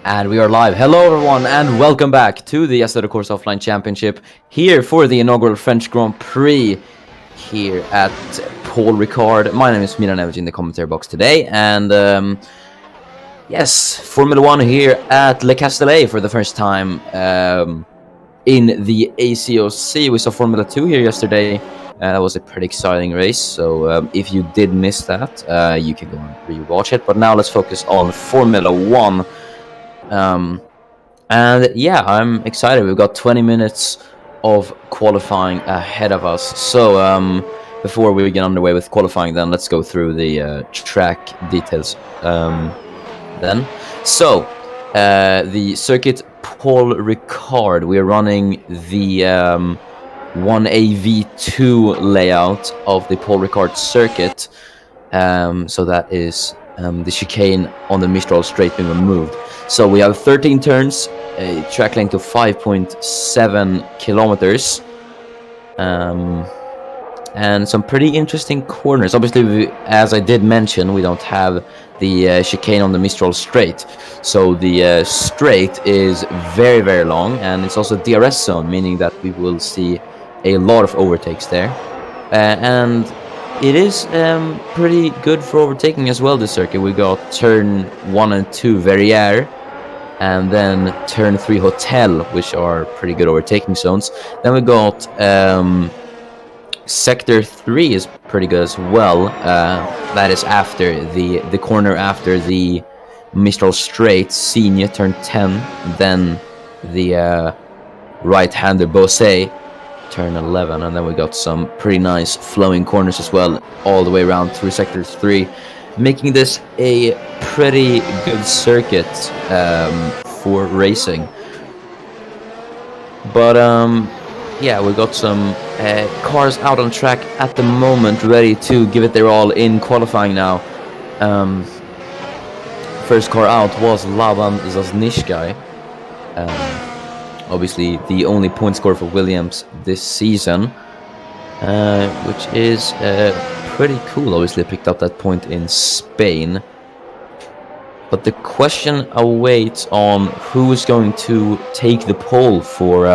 And we are live. Hello, everyone, and welcome back to the Assetto Corsa Offline Championship here for the inaugural French Grand Prix here at Paul Ricard. My name is Milan Evge in the commentary box today, and yes, Formula One here at Le Castellet for the first time in the ACOC. We saw Formula 2 here yesterday. That was a pretty exciting race, so if you did miss that, you can go and rewatch it. But now let's focus on Formula 1. And yeah, I'm excited. We've got 20 minutes of qualifying ahead of us. So before we get underway with qualifying, then let's go through the track details. Then, so the circuit Paul Ricard. We are running the 1AV2 layout of the Paul Ricard circuit. So that is the chicane on the Mistral straight being removed. So we have 13 turns, a track length of 5.7 kilometers, and some pretty interesting corners. Obviously, as I did mention, we don't have the chicane on the Mistral straight. So the straight is very, very long, and it's also DRS zone, meaning that we will see a lot of overtakes there. And it is pretty good for overtaking as well, this circuit. We got turn 1 and 2 Verrières, and then turn 3 Hotel, which are pretty good overtaking zones. Then we got sector 3 is pretty good as well. That is after the corner after the Mistral straight, Senior, turn 10. Then the right-hander Beausset, turn 11, and then we got some pretty nice flowing corners as well all the way around through sector 3, making this a pretty good circuit for racing. But yeah, we got some cars out on track at the moment, ready to give it their all in qualifying now. First car out was Laban Zasnishkai. Obviously the only point scorer for Williams this season, which is pretty cool. Obviously picked up that point in Spain. But the question awaits on who is going to take the pole for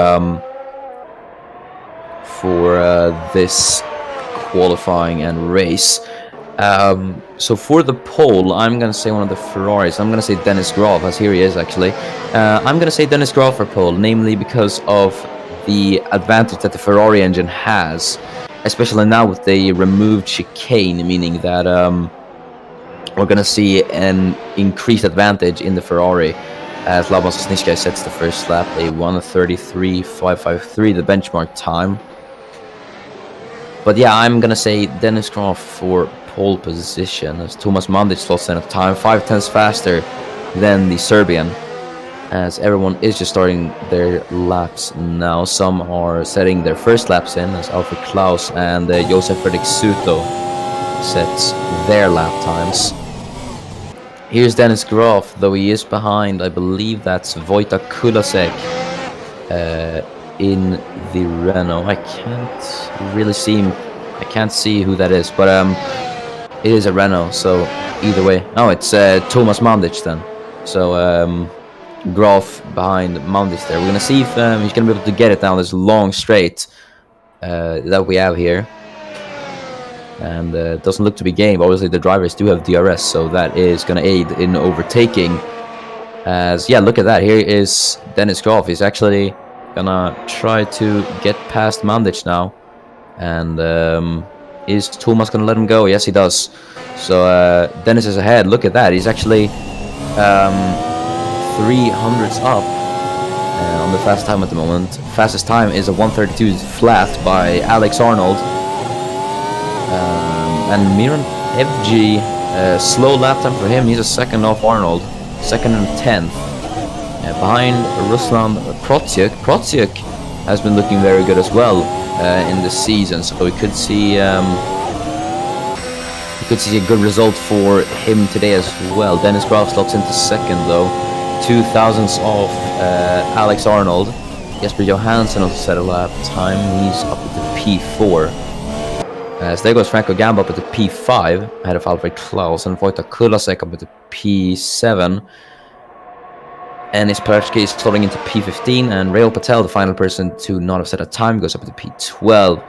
this qualifying and race. So for the pole, I'm going to say one of the Ferraris. I'm going to say Dennis Graf, as here he is actually. I'm going to say Dennis Graf for pole, namely because of the advantage that the Ferrari engine has, especially now with the removed chicane, meaning that we're going to see an increased advantage in the Ferrari as Laban Zasnishkai sets the first lap, a 1:33.553, the benchmark time. But yeah, I'm going to say Dennis Graf for pole position as Thomas Mandic slots in at time 5/10 faster than the Serbian, as everyone is just starting their laps now. Some are setting their first laps in, as Alfred Klaus and Josef Fredrik Suto sets their lap times. Here's Dennis Graf, though he is behind, I believe that's Wojtek Kulasek in the Renault. I can't really see him. I can't see who that is, but it is a Renault, so either way. Oh, it's Thomas Mandic then. So Graf behind Mandic there. We're gonna see if he's gonna be able to get it down this long straight that we have here. And it doesn't look to be game. Obviously the drivers do have DRS, so that is gonna aid in overtaking. As yeah, look at that. Here is Dennis Graf. He's actually gonna try to get past Mandic now. And is Thomas gonna let him go? Yes, he does. So Dennis is ahead. Look at that. He's actually 300s up on the fast time at the moment. Fastest time is a 1:32 flat by Alex Arnold. And Miran Evge, slow lap time for him. He's a second off Arnold, second and 10th. Behind Ruslan Protsiuk. Protsiuk has been looking very good as well in this season, so we could see a good result for him today as well. Dennis Graf slots into second though, 2/1000ths off Alex Arnold. Jesper Johansson also set a lap time. He's up at the P4. So there goes Franco Gamba up at the P5 ahead of Alfred Klaus, and Wojtek Kulasek up at the P7. And Isparski is slotting into P15, and Rail Patel, the final person to not have set a time, goes up into P12.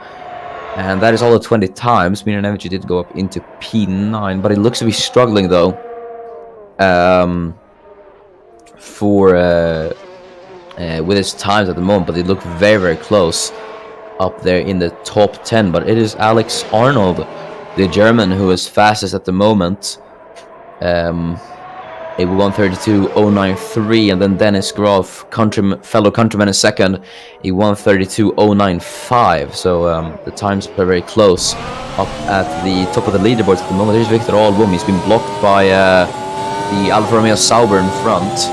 And that is all the 20 times. Miran Energy did go up into P9, but it looks to be struggling though. With his times at the moment, but they look very, very close up there in the top 10. But it is Alex Arnold, the German, who is fastest at the moment. A 1:32.093, and then Dennis Groff, fellow countryman, in second, a 1:32.095. So the times are very close up at the top of the leaderboards at the moment. Here's Victor Albom. He's been blocked by the Alfa Romeo Sauber in front,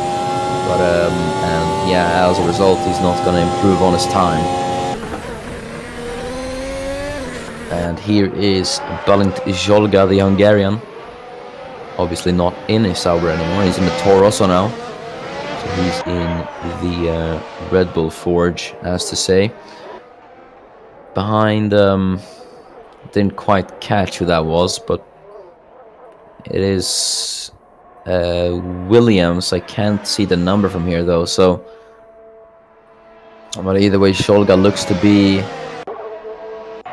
but and yeah, as a result, he's not going to improve on his time. And here is Balint Jolga, the Hungarian. Obviously not in a Sauber anymore. He's in the Toro Rosso now. So he's in the Red Bull Forge, as to say. Behind, didn't quite catch who that was, but it is Williams. I can't see the number from here though. So, but either way, Scholga looks to be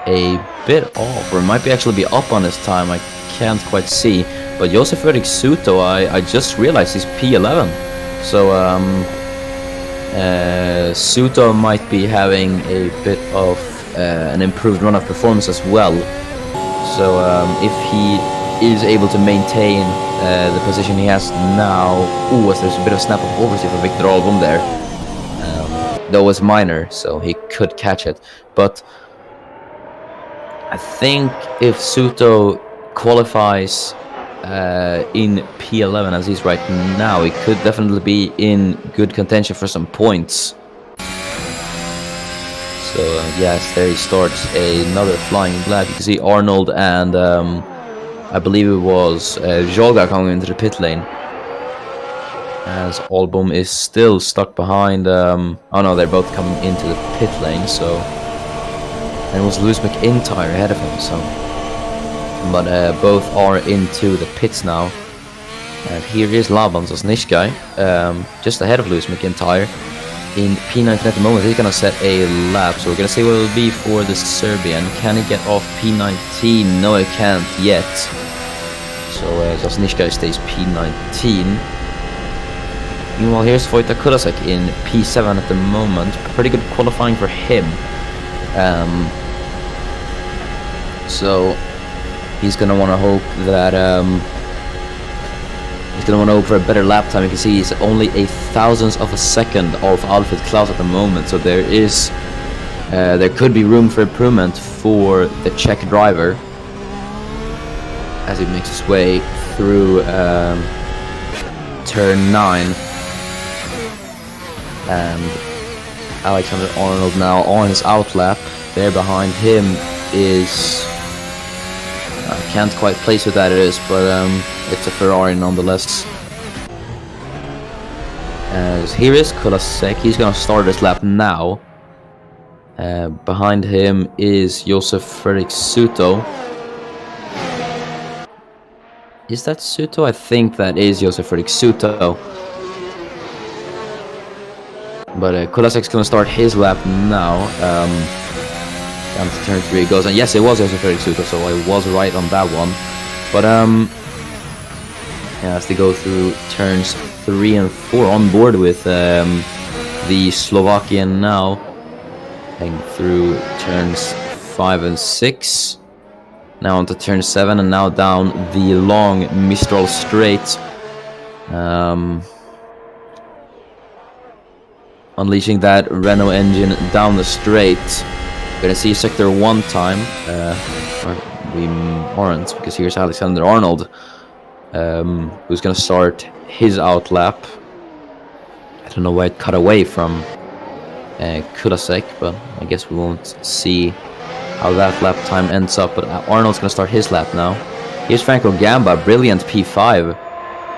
a bit off, or it might be actually be up on his time. I can't quite see. But Josef Fredrik Suto, I just realized he's P11. So Suto might be having a bit of an improved run of performance as well. So if he is able to maintain the position he has now, there's a bit of snap of oversteer for Victor Albom there. Though it's minor, so he could catch it. But I think if Suto qualifies in P11 as he's right now, he could definitely be in good contention for some points. So yes, there he starts another flying lap. You can see Arnold and I believe it was Jolga coming into the pit lane, as Albom is still stuck behind. Oh no, they're both coming into the pit lane. So, and it was Lewis McIntyre ahead of him. So. But both are into the pits now. And here is Laban Zosnishkai, just ahead of Lewis McIntyre in P19 at the moment. He's going to set a lap, so we're going to see what it will be for the Serbian. Can he get off P19? No, he can't yet. So Zosnishkai stays P19. Meanwhile, here's Vojta Kulasek in P7 at the moment. Pretty good qualifying for him. So he's gonna want to hope that he's gonna want to hope for a better lap time. You can see he's only a thousandth of a second off Alfred Klaus at the moment. So there could be room for improvement for the Czech driver as he makes his way through turn 9. And Alexander Arnold now on his outlap. There behind him is, I can't quite place who that is, but it's a Ferrari nonetheless. As here is Kulasek. He's gonna start his lap now. Behind him is Josef Fredrik Suto. Is that Suto? I think that is Josef Fredrik Suto. But Kulasek's gonna start his lap now. Down to turn 3 it goes, and yes, it was Josef Fredrik Suto, so I was right on that one. But yeah, as they go through turns 3 and 4, on board with the Slovakian now, heading through turns 5 and 6. Now onto turn 7, and now down the long Mistral straight. Unleashing that Renault engine down the straight. We're gonna see sector 1 time. Or we aren't, because here's Alexander Arnold, who's gonna start his outlap. I don't know why it cut away from Kulasek, but I guess we won't see how that lap time ends up. But Arnold's gonna start his lap now. Here's Franco Gamba, brilliant P5,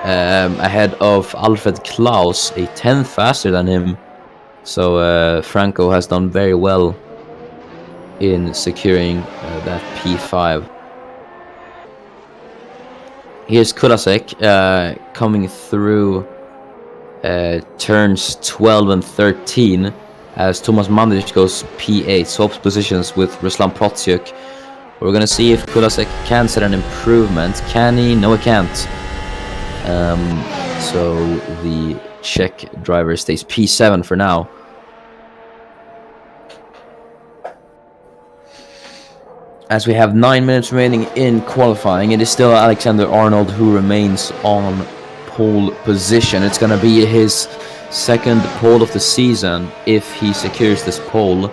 ahead of Alfred Klaus, a 10th faster than him. So Franco has done very well in securing that P5. Here's Kulasek coming through turns 12 and 13 as Thomas Mandic goes P8, swaps positions with Ruslan Protsiuk. We're going to see if Kulasek can set an improvement. Can he? No, he can't. So the Czech driver stays P7 for now. As we have 9 minutes remaining in qualifying, it is still Alexander Arnold who remains on pole position. It's going to be his second pole of the season if he secures this pole.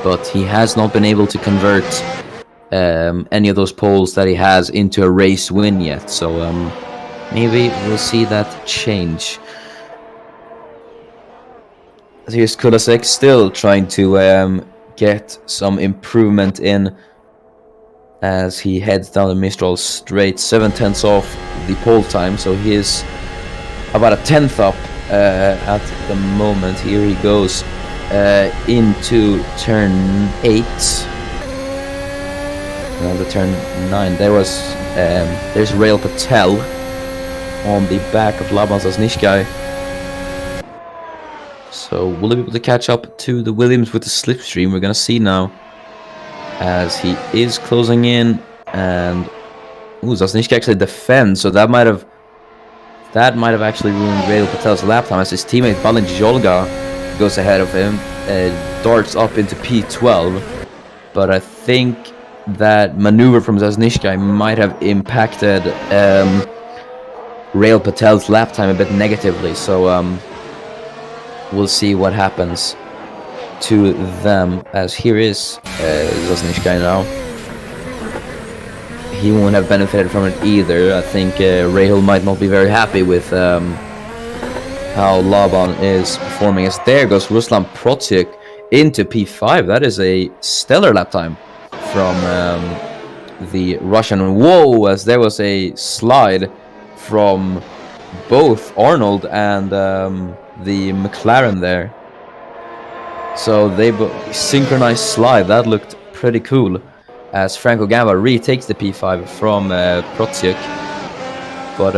But he has not been able to convert any of those poles that he has into a race win yet. So maybe we'll see that change. Here's Kulasek still trying to get some improvement in as he heads down the Mistral straight, 7/10 off the pole time, so he is about a 10th up at the moment. Here he goes into turn 8. Now the turn 9. There's Rail Patel on the back of Laban Sasnishkai. So will he be able to catch up to the Williams with the slipstream? We're gonna see now, as he is closing in, and Sasnishkai actually defends, so that might have actually ruined Rail Patel's lap time, as his teammate Balin Jolga goes ahead of him, darts up into P12. But I think that maneuver from Sasnishkai might have impacted Rail Patel's lap time a bit negatively. So we'll see what happens to them, as here is Sasnishkai now. He won't have benefited from it either. I think Rahul might not be very happy with how Laban is performing, as there goes Ruslan Protsiuk into P5. That is a stellar lap time from the Russian. Whoa, as there was a slide from both Arnold and the McLaren there. So they synchronized slide. That looked pretty cool, as Franco Gamba retakes the P5 from Protsiuk. But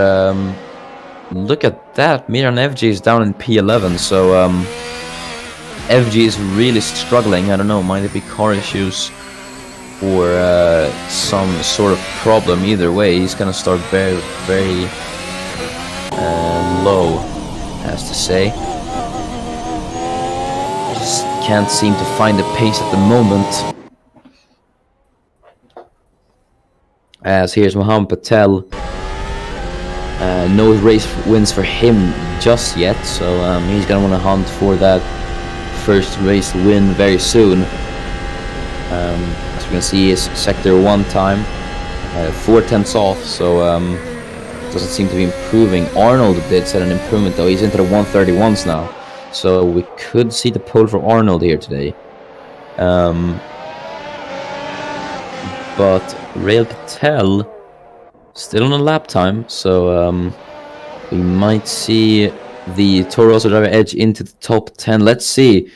look at that, Miran FG is down in P11, so FG is really struggling. I don't know, might it be car issues or some sort of problem? Either way, he's gonna start very, very low, has to say. Just can't seem to find the pace at the moment. As here's Mohammed Patel. No race wins for him just yet, so he's gonna want to hunt for that first race win very soon. As we can see, his sector 1 time 4/10 off, so doesn't seem to be improving. Arnold did set an improvement though. He's into the 131s now, so we could see the pole for Arnold here today. But Rail Patel still on a lap time, so we might see the Toro Rosso driver edge into the top 10. Let's see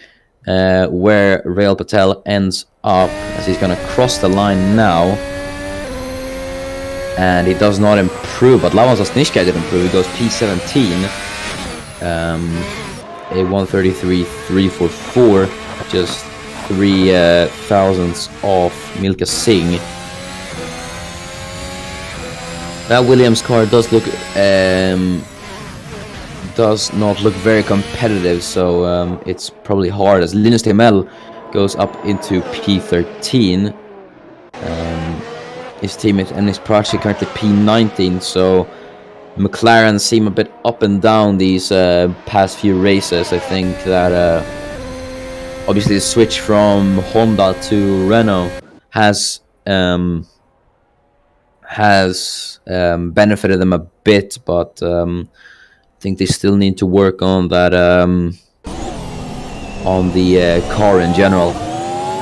where Rail Patel ends up, as he's going to cross the line now. And he does not improve, but Lavan Sasnishkai did improve. He goes P17, a 133.344, just 3 thousandths off Milka Singh. That Williams car does not look very competitive, so it's probably hard, as Linus Temel goes up into P13. His teammate and his project currently P19, so McLaren seem a bit up and down these past few races. I think that obviously the switch from Honda to Renault has benefited them a bit, but I think they still need to work on that, on the car in general.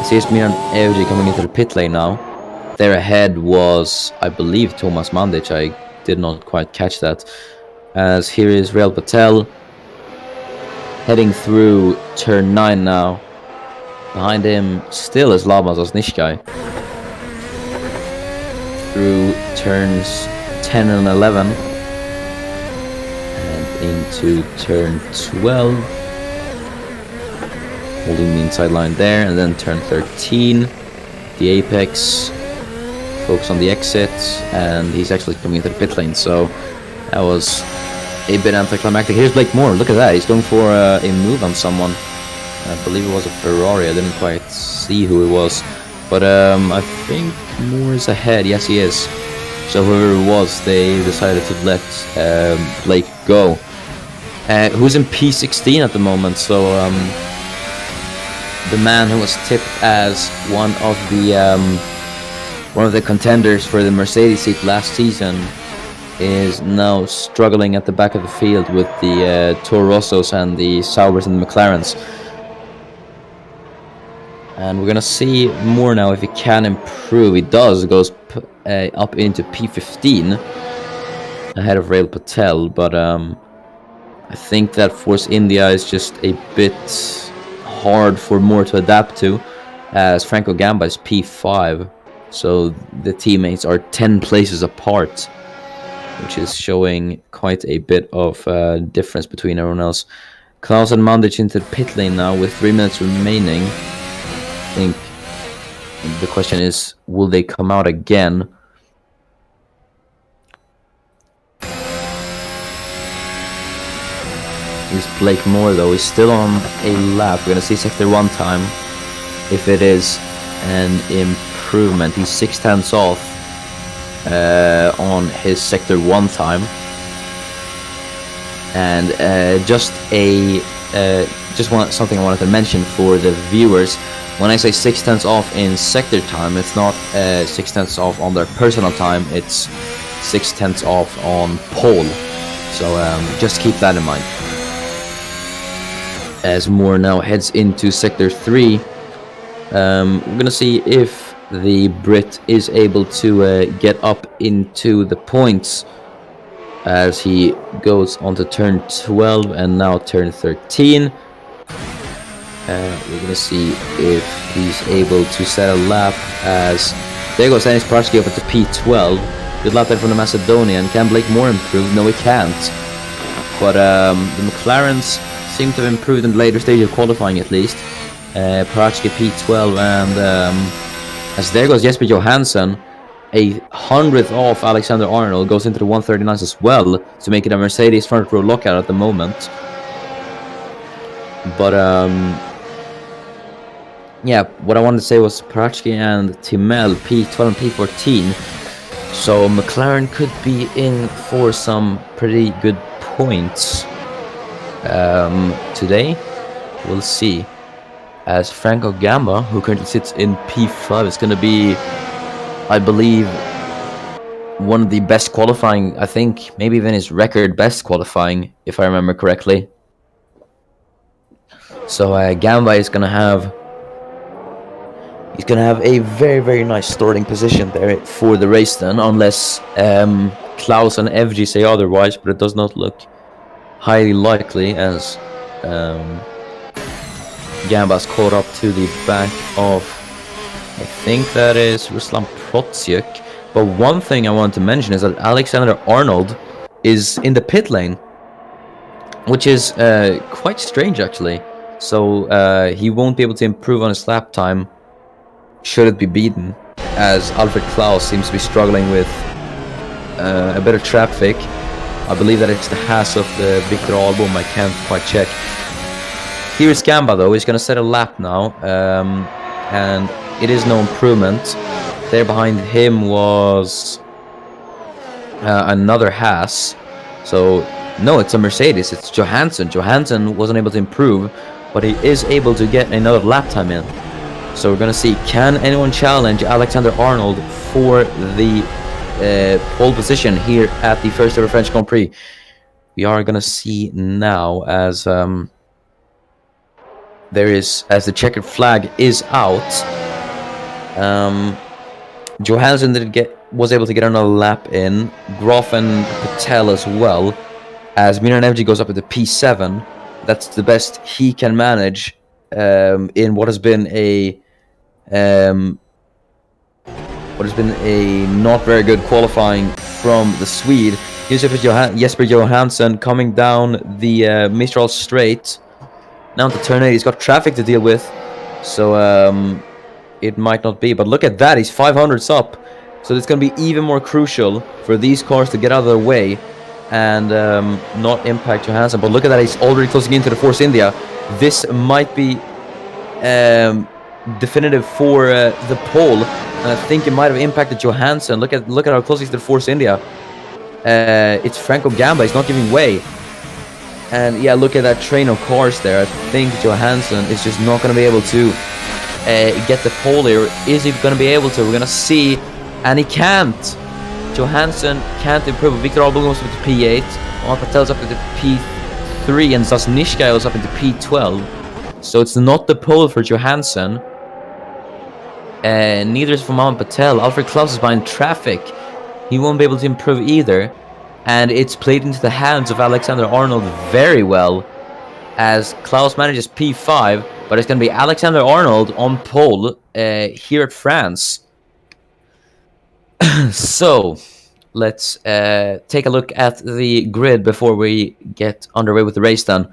I see Miran Evji coming into the pit lane now. There ahead was, I believe, Thomas Mandic. I did not quite catch that. As here is Rail Patel heading through turn 9 now. Behind him still is Laban Sasnishkai. Through turns 10 and 11. into turn 12, holding the inside line there, and then turn 13, the apex, focus on the exit, and he's actually coming into the pit lane, so that was a bit anticlimactic. Here's Blake Moore, look at that, he's going for a move on someone. I believe it was a Ferrari, I didn't quite see who it was, but I think Moore is ahead, yes he is. So whoever it was, they decided to let Blake go. Who's in P16 at the moment, so the man who was tipped as one of the contenders for the Mercedes seat last season is now struggling at the back of the field with the Toro Rossos and the Saubers and the McLarens. And we're gonna see more now if he can improve. He does. It goes up into P15 ahead of Rail Patel, but I think that Force India is just a bit hard for Moore to adapt to, as Franco Gamba is P5, so the teammates are 10 places apart, which is showing quite a bit of difference between everyone else. Klaus and Mandic into the pit lane now with 3 minutes remaining. I think the question is, will they come out again? Here's Blake Moore though, he's still on a lap. We're gonna see sector 1 time if it is an improvement. He's 6/10 off on his sector 1 time. And something I wanted to mention for the viewers. When I say 6/10 off in sector time, it's not 6/10 off on their personal time, it's 6/10 off on pole. So just keep that in mind. As Moore now heads into sector 3, we're gonna see if the Brit is able to get up into the points as he goes onto turn 12 and now turn 13. We're gonna see if he's able to set a lap, as there goes Dennis Pratsky up at the P12. Good lap there from the Macedonian. Can Blake Moore improve? No, he can't. But the McLarens seem to have improved in the later stage of qualifying at least. Pratsky P12, and as there goes Jesper Johansson, a 100th off Alexander Arnold, goes into the 139s as well to make it a Mercedes front row lockout at the moment. But yeah, what I wanted to say was Pratsky and Timel P12 and P14. So McLaren could be in for some pretty good points today. We'll see. As Franco Gamba, who currently sits in P5, is going to be, I believe, one of the best qualifying, I think maybe even his record best qualifying, if I remember correctly. So Gamba is going to have a very, very nice starting position there for the race then, unless Klaus and FG say otherwise, but it does not look highly likely, as Gamba's caught up to the back of, I think that is Ruslan Protsyuk. But one thing I want to mention is that Alexander Arnold is in the pit lane, which is quite strange actually. So he won't be able to improve on his lap time should it be beaten, as Alfred Klaus seems to be struggling with a bit of traffic. I believe that it's the Haas of the Victor Album, I can't quite check. Here's Gamba though, he's going to set a lap now, and it is no improvement. There behind him was another Haas, so no, it's a Mercedes, it's Johansson. Johansson wasn't able to improve, but he is able to get another lap time in. So we're going to see, can anyone challenge Alexander Arnold for the pole position here at the first ever French Grand Prix? We are going to see now, as as the checkered flag is out. Johansson was able to get another lap in. Groff and Patel as well. As Miran Evji goes up at the P7, that's the best he can manage in what has been a not very good qualifying from the Swede. Here's Jesper Johansson coming down the Mistral Straight. Now to turn 8, he's got traffic to deal with. So it might not be. But look at that, he's 500s up. So it's going to be even more crucial for these cars to get out of their way and not impact Johansson. But look at that, he's already closing into the Force India. This might be definitive for the pole. And I think it might have impacted Johansson. Look at how close he's to the Force India. It's Franco Gamba, he's not giving way. And yeah, look at that train of cars there. I think Johansson is just not going to be able to get the pole here. Is he going to be able to? We're going to see. And he can't. Johansson can't improve. Victor Albon goes up into P8. Omar Patel's up into P3. And Zasnishka goes up into P12. So it's not the pole for Johansson. Neither is for Mohamed Patel. Alfred Klaus is behind traffic. He won't be able to improve either. And it's played into the hands of Alexander Arnold very well, as Klaus manages P5, but it's going to be Alexander Arnold on pole here at France. So, let's take a look at the grid before we get underway with the race then.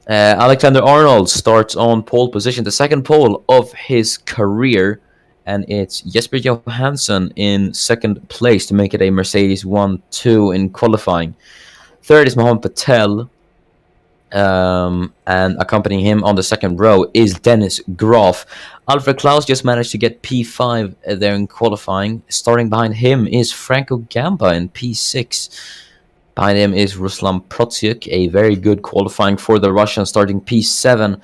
Alexander Arnold starts on pole position, the second pole of his career. And it's Jesper Johansson in second place to make it a Mercedes 1-2 in qualifying. Third is Mohamed Patel. And accompanying him on the second row is Dennis Graf. Alfred Klaus just managed to get P5 there in qualifying. Starting behind him is Franco Gamba in P6. Behind him is Ruslan Protsiuk, a very good qualifying for the Russian, starting P7.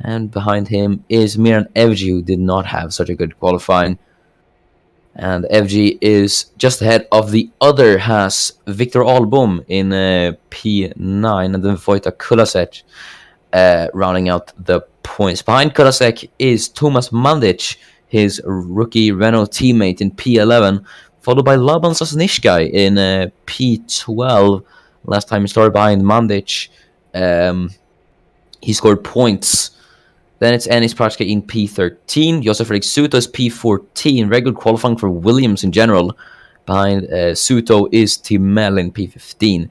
And behind him is Miran Evji, who did not have such a good qualifying. And Evji is just ahead of the other Haas, Victor Albom, in P9. And then Wojtek Kulasek rounding out the points. Behind Kulasek is Tomas Mandic, his rookie Renault teammate in P11. Followed by Laban Sasnishkai in P12. Last time he started behind Mandic, he scored points. Then it's Enis Pratchke in P13. Josef Fredrik Suto is P14. Very good qualifying for Williams in general. Behind Suto is Timel in P15.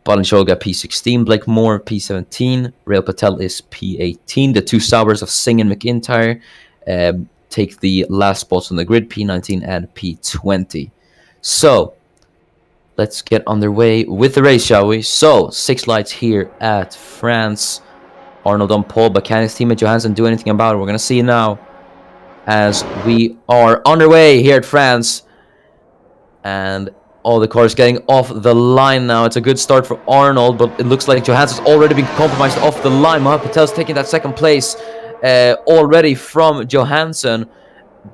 Balancholga P16. Blake Moore P17. Rail Patel is P18. The two Saubers of Singh and McIntyre take the last spots on the grid, P19 and P20. So, let's get underway with the race, shall we? So, 6 lights here at France. Arnold on pole, but can his teammate Johansson do anything about it? We're going to see now as we are underway here at France. And all the cars getting off the line now. It's a good start for Arnold, but it looks like Johansson's already been compromised off the line. Mohamed Patel's taking that second place already from Johansson.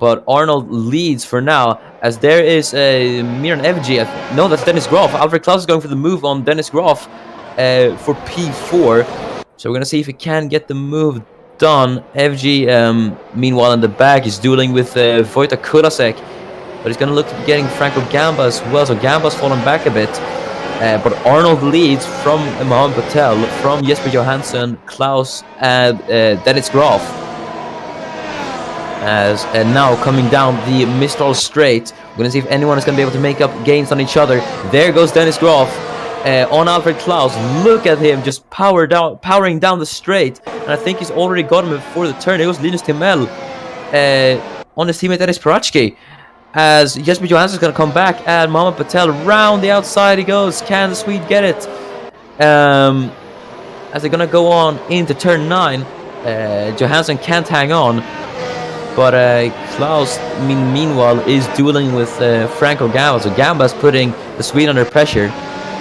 But Arnold leads for now, as there is Miran Evji. No, that's Dennis Graf. Alfred Klaus is going for the move on Dennis Graf for P4. So we're going to see if he can get the move done. FG, meanwhile, in the back, is dueling with Wojtek Kulasek. But he's going to look to be getting Franco Gamba as well. So Gamba's fallen back a bit. But Arnold leads from Mohamed Patel, from Jesper Johansson, Klaus, and Dennis Graf. As now coming down the Mistral Straight. We're going to see if anyone is going to be able to make up gains on each other. There goes Dennis Graf. On Alfred Klaus, look at him just powering down the straight, and I think he's already got him before the turn. There goes Linus Timel on his teammate Enis Pratchke, as Jesper Johansson is going to come back, and Mohamed Patel round the outside he goes. Can the Swede get it? As they're going to go on into turn 9, Johansson can't hang on, but Klaus meanwhile is dueling with Franco Gamba, so Gamba's putting the Swede under pressure,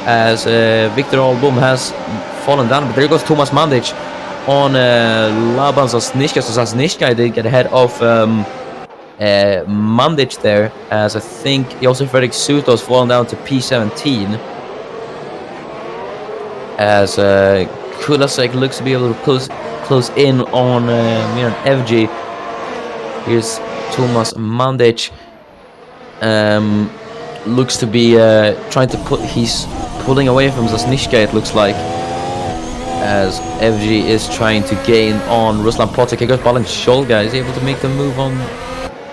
as Victor Albom has fallen down. But there goes Tomas Mandic on Laban Zasnishka. So Zasnishka did get ahead of Mandic there, as I think Josef Fredrik Suto has fallen down to P17. As Kulasek looks to be able to close in on Miran Evji. Here's Tomas Mandic. Looks to be trying to he's pulling away from Zasnishka, it looks like, as FG is trying to gain on Ruslan Protsiuk. He goes Balancholga. Is he able to make the move on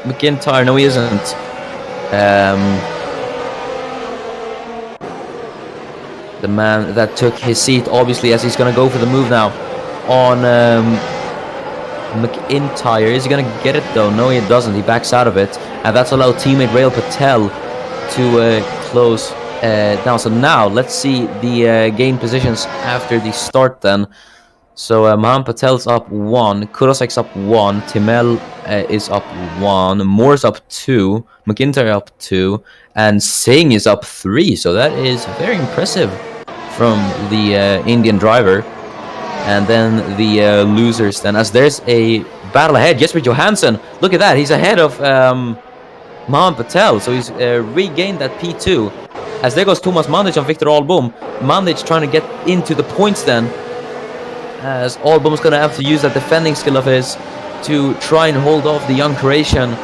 McIntyre? No, he isn't. the man that took his seat, obviously, as he's going to go for the move now on McIntyre. Is he going to get it though? No, he doesn't. He backs out of it, and that's allowed teammate Rail Patel to close down. So now let's see the game positions after the start then. So Mohamed Patel's up 1, Kurosek's up 1, Timel is up 1, Moore's up 2, McIntyre up 2, and Singh is up 3. So that is very impressive from the Indian driver. And then the losers then, as there's a battle ahead. Jesper Johansson, look at that, he's ahead of Mohamed Patel, so he's regained that P2. As there goes Thomas Mandic on Victor Albom. Mandic trying to get into the points then, as Albom's going to have to use that defending skill of his to try and hold off the young Croatian.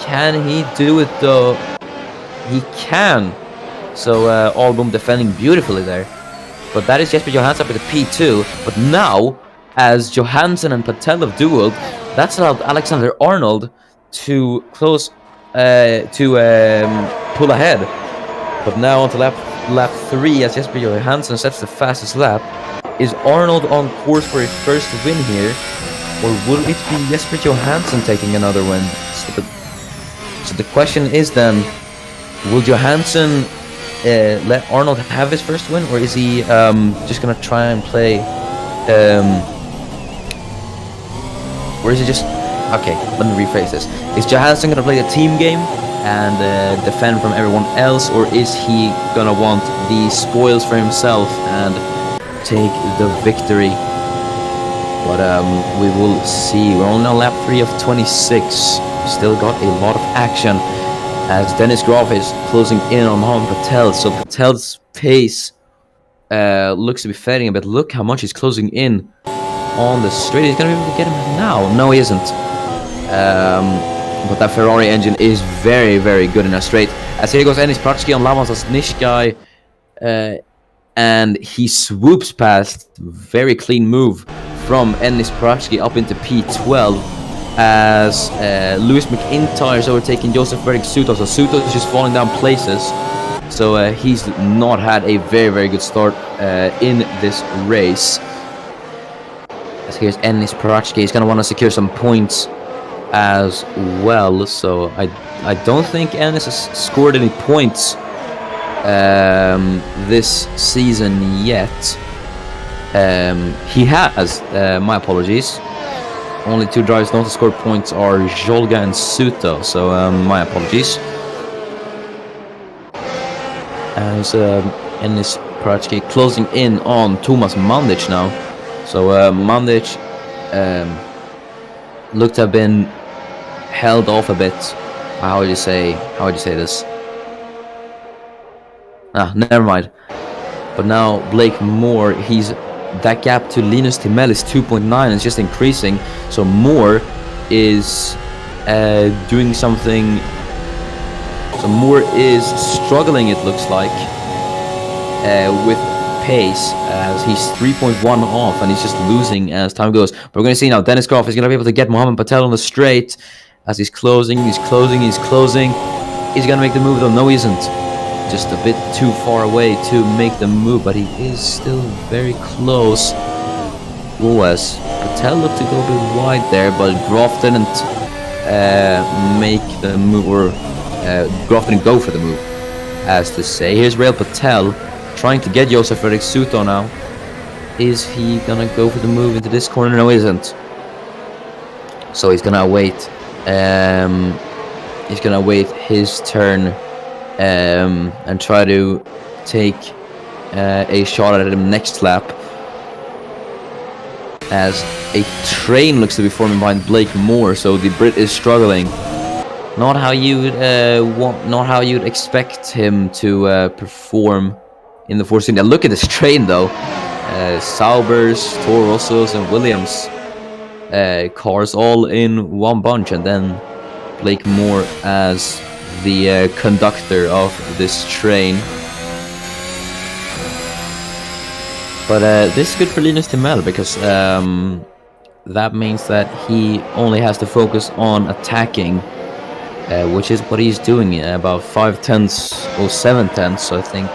Can he do it though? He can. So Albom defending beautifully there. But that is Jesper Johansson with a P2. But now, as Johansson and Patel have dueled, that's allowed Alexander Arnold to close, pull ahead. But now on to lap 3, as Jesper Johansson sets the fastest lap. Is Arnold on course for his first win here? Or will it be Jesper Johansson taking another win? So the question is then, will Johansson let Arnold have his first win, or is he just gonna try and play, or is he just, okay, let me rephrase this. Is Johansson gonna play the team game and defend from everyone else, or is he gonna want the spoils for himself and take the victory? But we will see. We're only on lap 3 of 26. Still got a lot of action, as Dennis Graf is closing in on Mohamed Patel. So Patel's pace looks to be fading a bit. Look how much he's closing in on the straight. He's going to be able to get him now. No, he isn't. But that Ferrari engine is very, very good in a straight. As here goes Enis Pratsky on Lavans Nishkai. And he swoops past. Very clean move from Enis Pratsky up into P12. As Lewis McIntyre is overtaking Joseph Verdick Suto. So Suto is just falling down places. So he's not had a very, very good start in this race. As here's Enis Pratsky. He's going to want to secure some points as well. So I don't think Enis has scored any points this season yet. He has. My apologies. Only 2 drivers not to score points are Jolga and Suto, so my apologies. As Enis Pratsky closing in on Thomas Mandic now. So Mandic looked to have been held off a bit. How would you say this? Never mind. But now Blake Moore, that gap to Linus Timel is 2.9. It's just increasing. So Moore is doing something. So Moore is struggling, it looks like, with pace, as he's 3.1 off, and he's just losing as time goes. But we're going to see now Dennis Groff is going to be able to get Mohamed Patel on the straight as he's closing. Is he going to make the move though? No, he isn't. Just a bit too far away to make the move, but he is still very close. As Patel looked to go a bit wide there, but Groff didn't make the move, or Groff didn't go for the move, as to say. Here's Rail Patel trying to get Josef Fredrik Suto now. Is he gonna go for the move into this corner? No, he isn't. So he's gonna wait. He's gonna wait his turn and try to take a shot at him next lap. As a train looks to be forming behind Blake Moore, so the Brit is struggling. Not how you'd expect him to perform in the Force India. Look at this train though. Saubers, Toro Rossos, and Williams cars all in one bunch, and then Blake Moore as the conductor of this train. But this is good for Linus Timel, because that means that he only has to focus on attacking, which is what he's doing, about 5 tenths or 7 tenths, I think,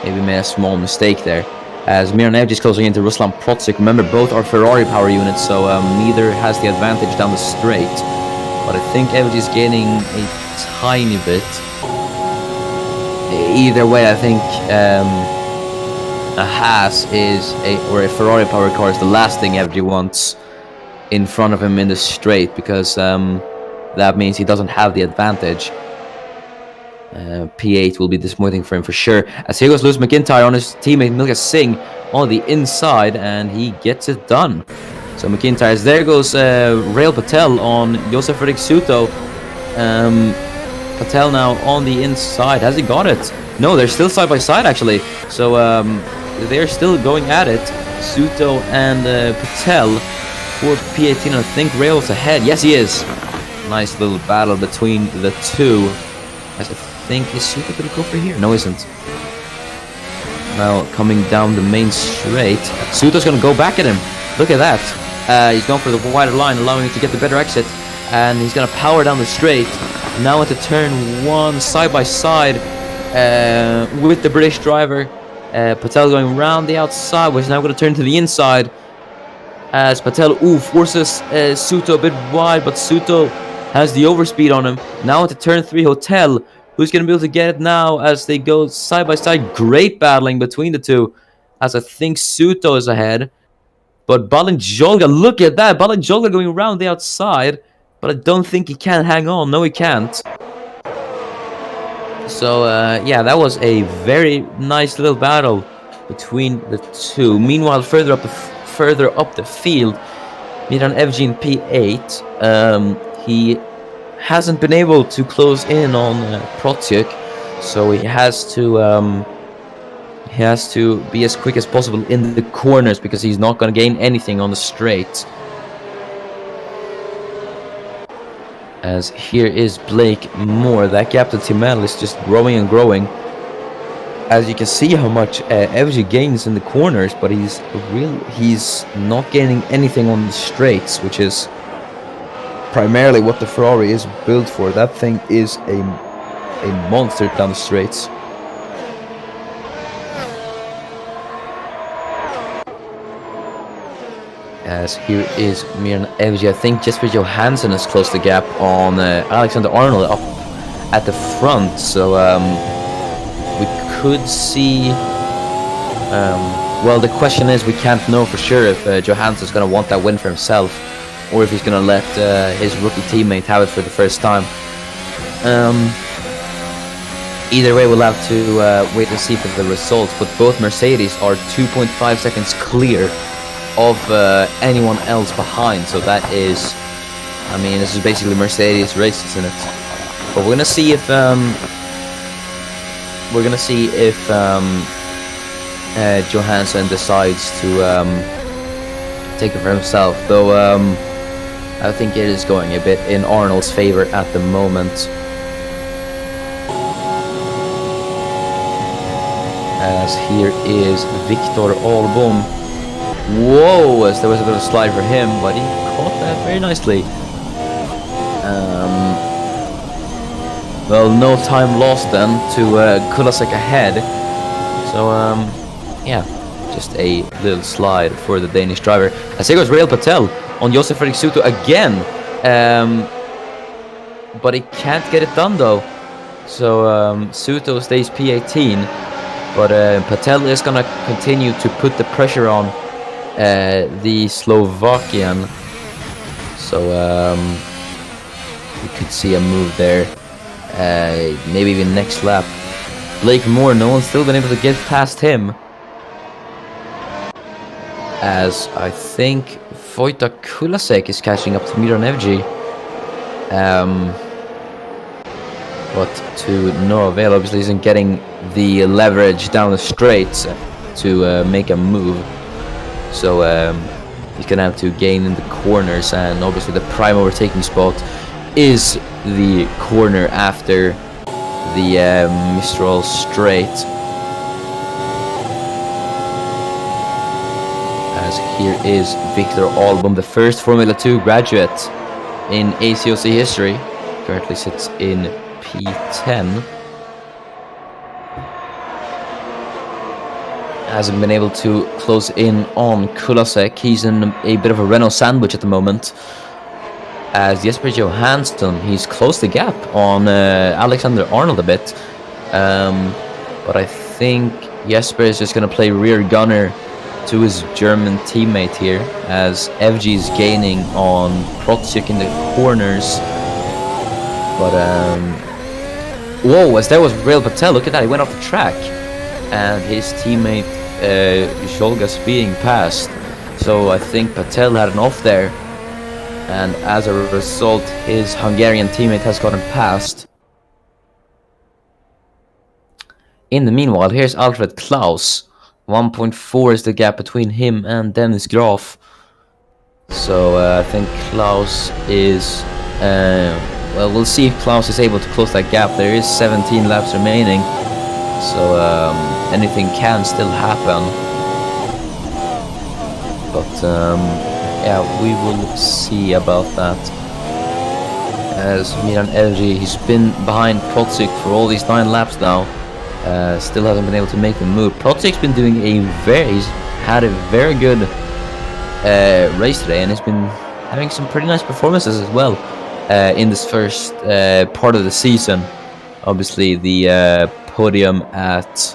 maybe made a small mistake there. As Miran Evge is closing into Ruslan Protsik. Remember, both are Ferrari power units, so neither has the advantage down the straight. But I think Evge is gaining a tiny bit. Either way, I think a Haas or a Ferrari power car is the last thing Evge wants in front of him in the straight, because that means he doesn't have the advantage. P8 will be disappointing for him for sure. As here goes Lewis McIntyre on his teammate Milka Singh on the inside, and he gets it done. So McIntyre, there goes Rail Patel on Josef Fredrik Suto. Patel now on the inside. Has he got it? No, they're still side by side actually. So they're still going at it. Suto and Patel for P18. I think Rail's ahead. Yes, he is. Nice little battle between the two. As I think, is Suto gonna go for here? No, isn't. Now coming down the main straight. Suto's gonna go back at him. Look at that. He's going for the wider line, allowing him to get the better exit. And he's gonna power down the straight. Now into turn one, side by side with the British driver. Patel going around the outside, which is now going to turn to the inside. As Patel forces Suto a bit wide, but Suto has the overspeed on him. Now into turn three, Hotel, who's going to be able to get it now as they go side by side. Great battling between the two, as I think Suto is ahead. But Balinjolga, look at that. Balinjolga going around the outside. But I don't think he can hang on. No, he can't. So, yeah, that was a very nice little battle between the two. Meanwhile, further up the field, Miran Evgen P8, he hasn't been able to close in on Protyuk, so he has to be as quick as possible in the corners, because he's not going to gain anything on the straight. As here is Blake Moore. That gap to Timel is just growing and growing. As you can see how much Evge gains in the corners, but he's not gaining anything on the straights, which is primarily what the Ferrari is built for. That thing is a monster down the straights. As here is Miran Evge. I think Jesper Johansson has closed the gap on Alexander Arnold up at the front. So we could see... well, the question is, we can't know for sure if Johansson's going to want that win for himself, or if he's going to let his rookie teammate have it for the first time. Either way, we'll have to wait and see for the results. But both Mercedes are 2.5 seconds clear of anyone else behind, so that is, I mean, this is basically Mercedes races in it. But we're gonna see if Johansson decides to take it for himself. Though I think it is going a bit in Arnold's favor at the moment. As here is Victor Albom. Whoa, as there was a bit of a slide for him, but he caught that very nicely. Well, no time lost then to Kulasek ahead. So, yeah, just a little slide for the Danish driver. As here goes Rail Patel on Josef Fredrik Suto again. But he can't get it done though. So, Suto stays P18. But Patel is going to continue to put the pressure on the Slovakian, so we could see a move there, maybe even next lap. Blake Moore, no one's still been able to get past him, as I think Wojtek Kulasek is catching up to Miran Evge, but to no avail. Obviously isn't getting the leverage down the straights to make a move. So he's going to have to gain in the corners, and obviously the prime overtaking spot is the corner after the Mistral straight. As here is Victor Albom, the first Formula 2 graduate in ACOC history. Currently sits in P10. hasn't been able to close in on Kulasek. He's in a bit of a Renault sandwich at the moment. As Jesper Johansson, he's closed the gap on Alexander Arnold a bit. But I think Jesper is just going to play rear gunner to his German teammate here, as FG is gaining on Protsic in the corners. But, whoa, as there was Rail Patel, look at that, he went off the track. And his teammate, Jolga's being passed. So I think Patel had an off there. And as a result, his Hungarian teammate has gotten passed. In the meanwhile, here's Alfred Klaus. 1.4 is the gap between him and Dennis Graf. So I think Klaus is... well, we'll see if Klaus is able to close that gap. There is 17 laps remaining. So anything can still happen. But yeah, we will see about that. As Miran Erji, he's been behind Protsic for all these 9 laps now. Still hasn't been able to make the move. Protsic's been doing he's had a very good race today, and he's been having some pretty nice performances as well in this first part of the season. Obviously, the podium at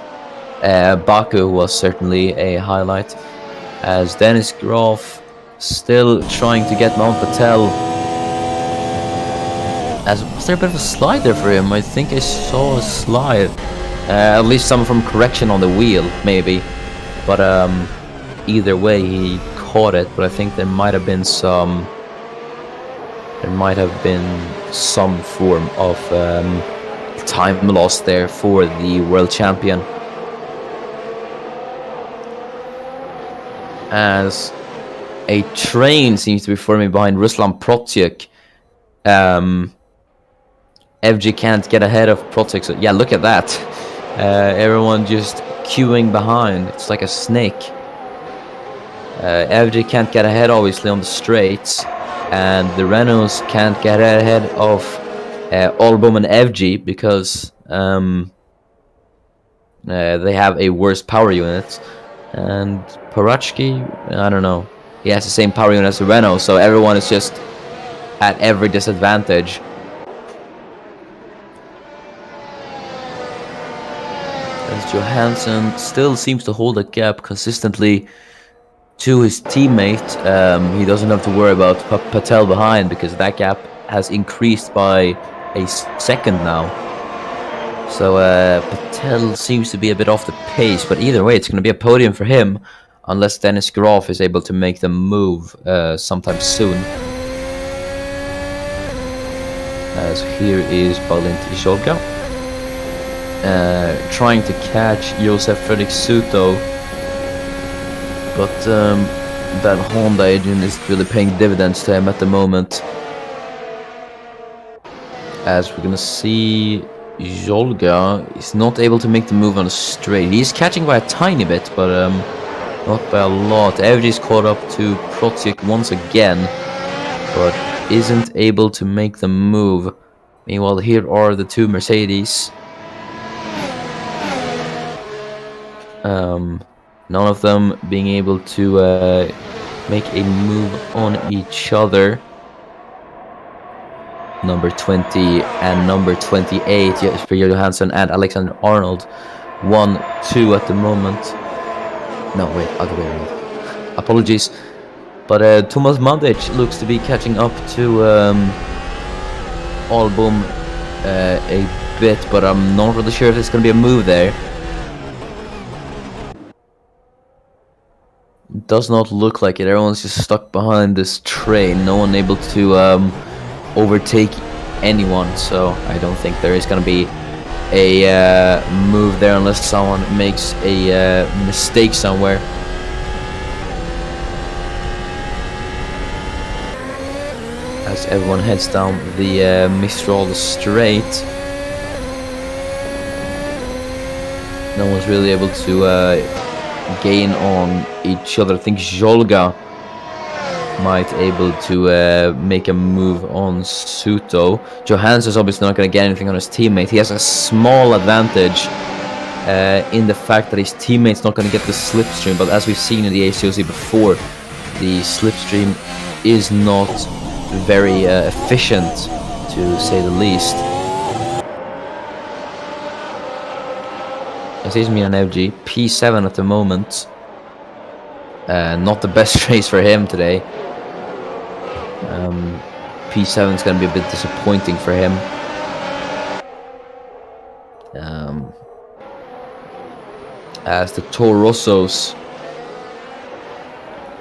Baku was certainly a highlight, as Dennis Graf still trying to get Mount Patel. Was there a bit of a slide there for him? I think I saw a slide. At least some from correction on the wheel, maybe. But either way, he caught it. But I think there might have been some form of time lost there for the world champion. As a train seems to be forming behind Ruslan Protsic. FG can't get ahead of Protsic. So yeah, look at that. Everyone just queuing behind. It's like a snake. FG can't get ahead, obviously, on the straights, and the Renaults can't get ahead of Album and FG because they have a worse power unit. And Parachki, I don't know. He has the same power unit as the Renault, so everyone is just at every disadvantage. As Johansson still seems to hold a gap consistently to his teammate. He doesn't have to worry about Patel behind, because that gap has increased by a second now. So Patel seems to be a bit off the pace, but either way, it's going to be a podium for him, unless Dennis Graf is able to make the move sometime soon. As here is Balint Isholka. Trying to catch Josef Fredrik Suto, but that Honda engine is really paying dividends to him at the moment. As we're gonna see, Jolga is not able to make the move on a straight. He's catching by a tiny bit, but not by a lot. FG's caught up to Protsic once again, but isn't able to make the move. Meanwhile, here are the two Mercedes. None of them being able to make a move on each other. Number 20 and number 28, Jesper Johansson and Alexander Arnold. 1-2 at the moment. No, wait, other way around. Apologies. But Thomas Mandic looks to be catching up to Album a bit, but I'm not really sure if there's going to be a move there. Does not look like it. Everyone's just stuck behind this train. No one able to overtake anyone, so I don't think there is going to be a move there unless someone makes a mistake somewhere. As everyone heads down the Mistral straight, no one's really able to gain on each other. I think Jolga might able to make a move on Suto. Johansson's obviously not going to get anything on his teammate. He has a small advantage in the fact that his teammate's not going to get the slipstream. But as we've seen in the ACOC before, the slipstream is not very efficient, to say the least. It seems me an FG P7 at the moment. Not the best race for him today. P7 is going to be a bit disappointing for him. As the Toro Rossos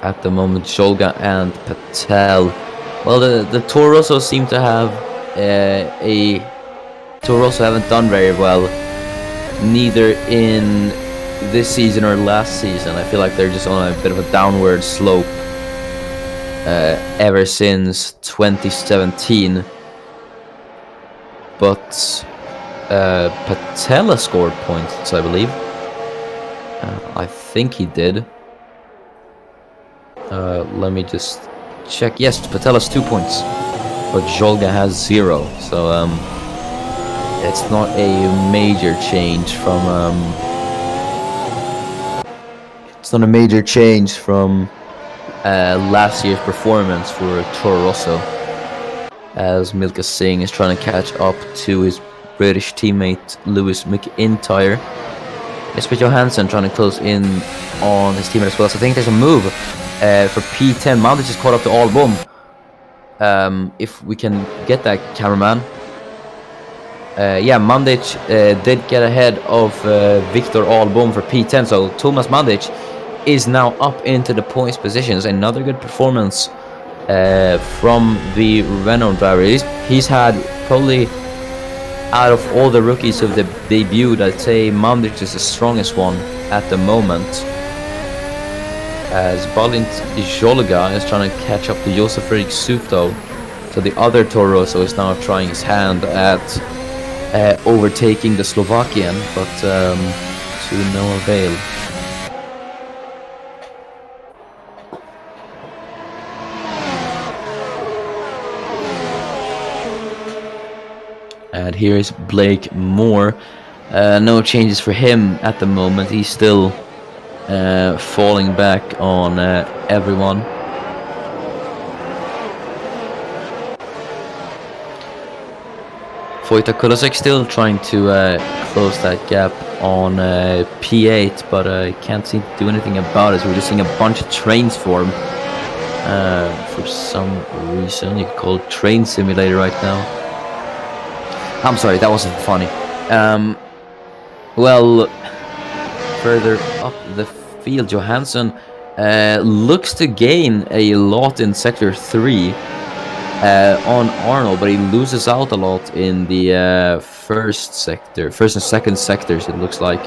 at the moment, Jolga and Patel. Well, the Toro Rossos seem to have Toro Rosso haven't done very well, neither in this season or last season. I feel like they're just on a bit of a downward slope ever since 2017. But Patella scored points, I believe. I think he did. Let me just check. Yes, Patella's 2 points, but Jolga has 0. So it's not a major change from. It's not a major change from last year's performance for Toro Rosso, as Milka Singh is trying to catch up to his British teammate Lewis McIntyre. Jesper Johansson trying to close in on his teammate as well. So I think there's a move for P10. Mandic is caught up to Album. If we can get that, cameraman. Yeah, Mandic did get ahead of Victor Album for P10. So Thomas Mandic is now up into the points positions. Another good performance from the Renault driver. He's had probably, out of all the rookies who've debuted, I'd say Mandic is the strongest one at the moment. As Balint Jolga is trying to catch up to Josef Fredrik Suto. So the other Toro Rosso is now trying his hand at overtaking the Slovakian, but to no avail. And here is Blake Moore. No changes for him at the moment. He's still falling back on everyone. Vojta Kulasek still trying to close that gap on P8, but can't seem to do anything about it. So we're just seeing a bunch of trains form for some reason. You could call it Train Simulator right now. I'm sorry, that wasn't funny. Well, further up the field, Johansson looks to gain a lot in Sector 3 on Arnold, but he loses out a lot in the first and second sectors, it looks like.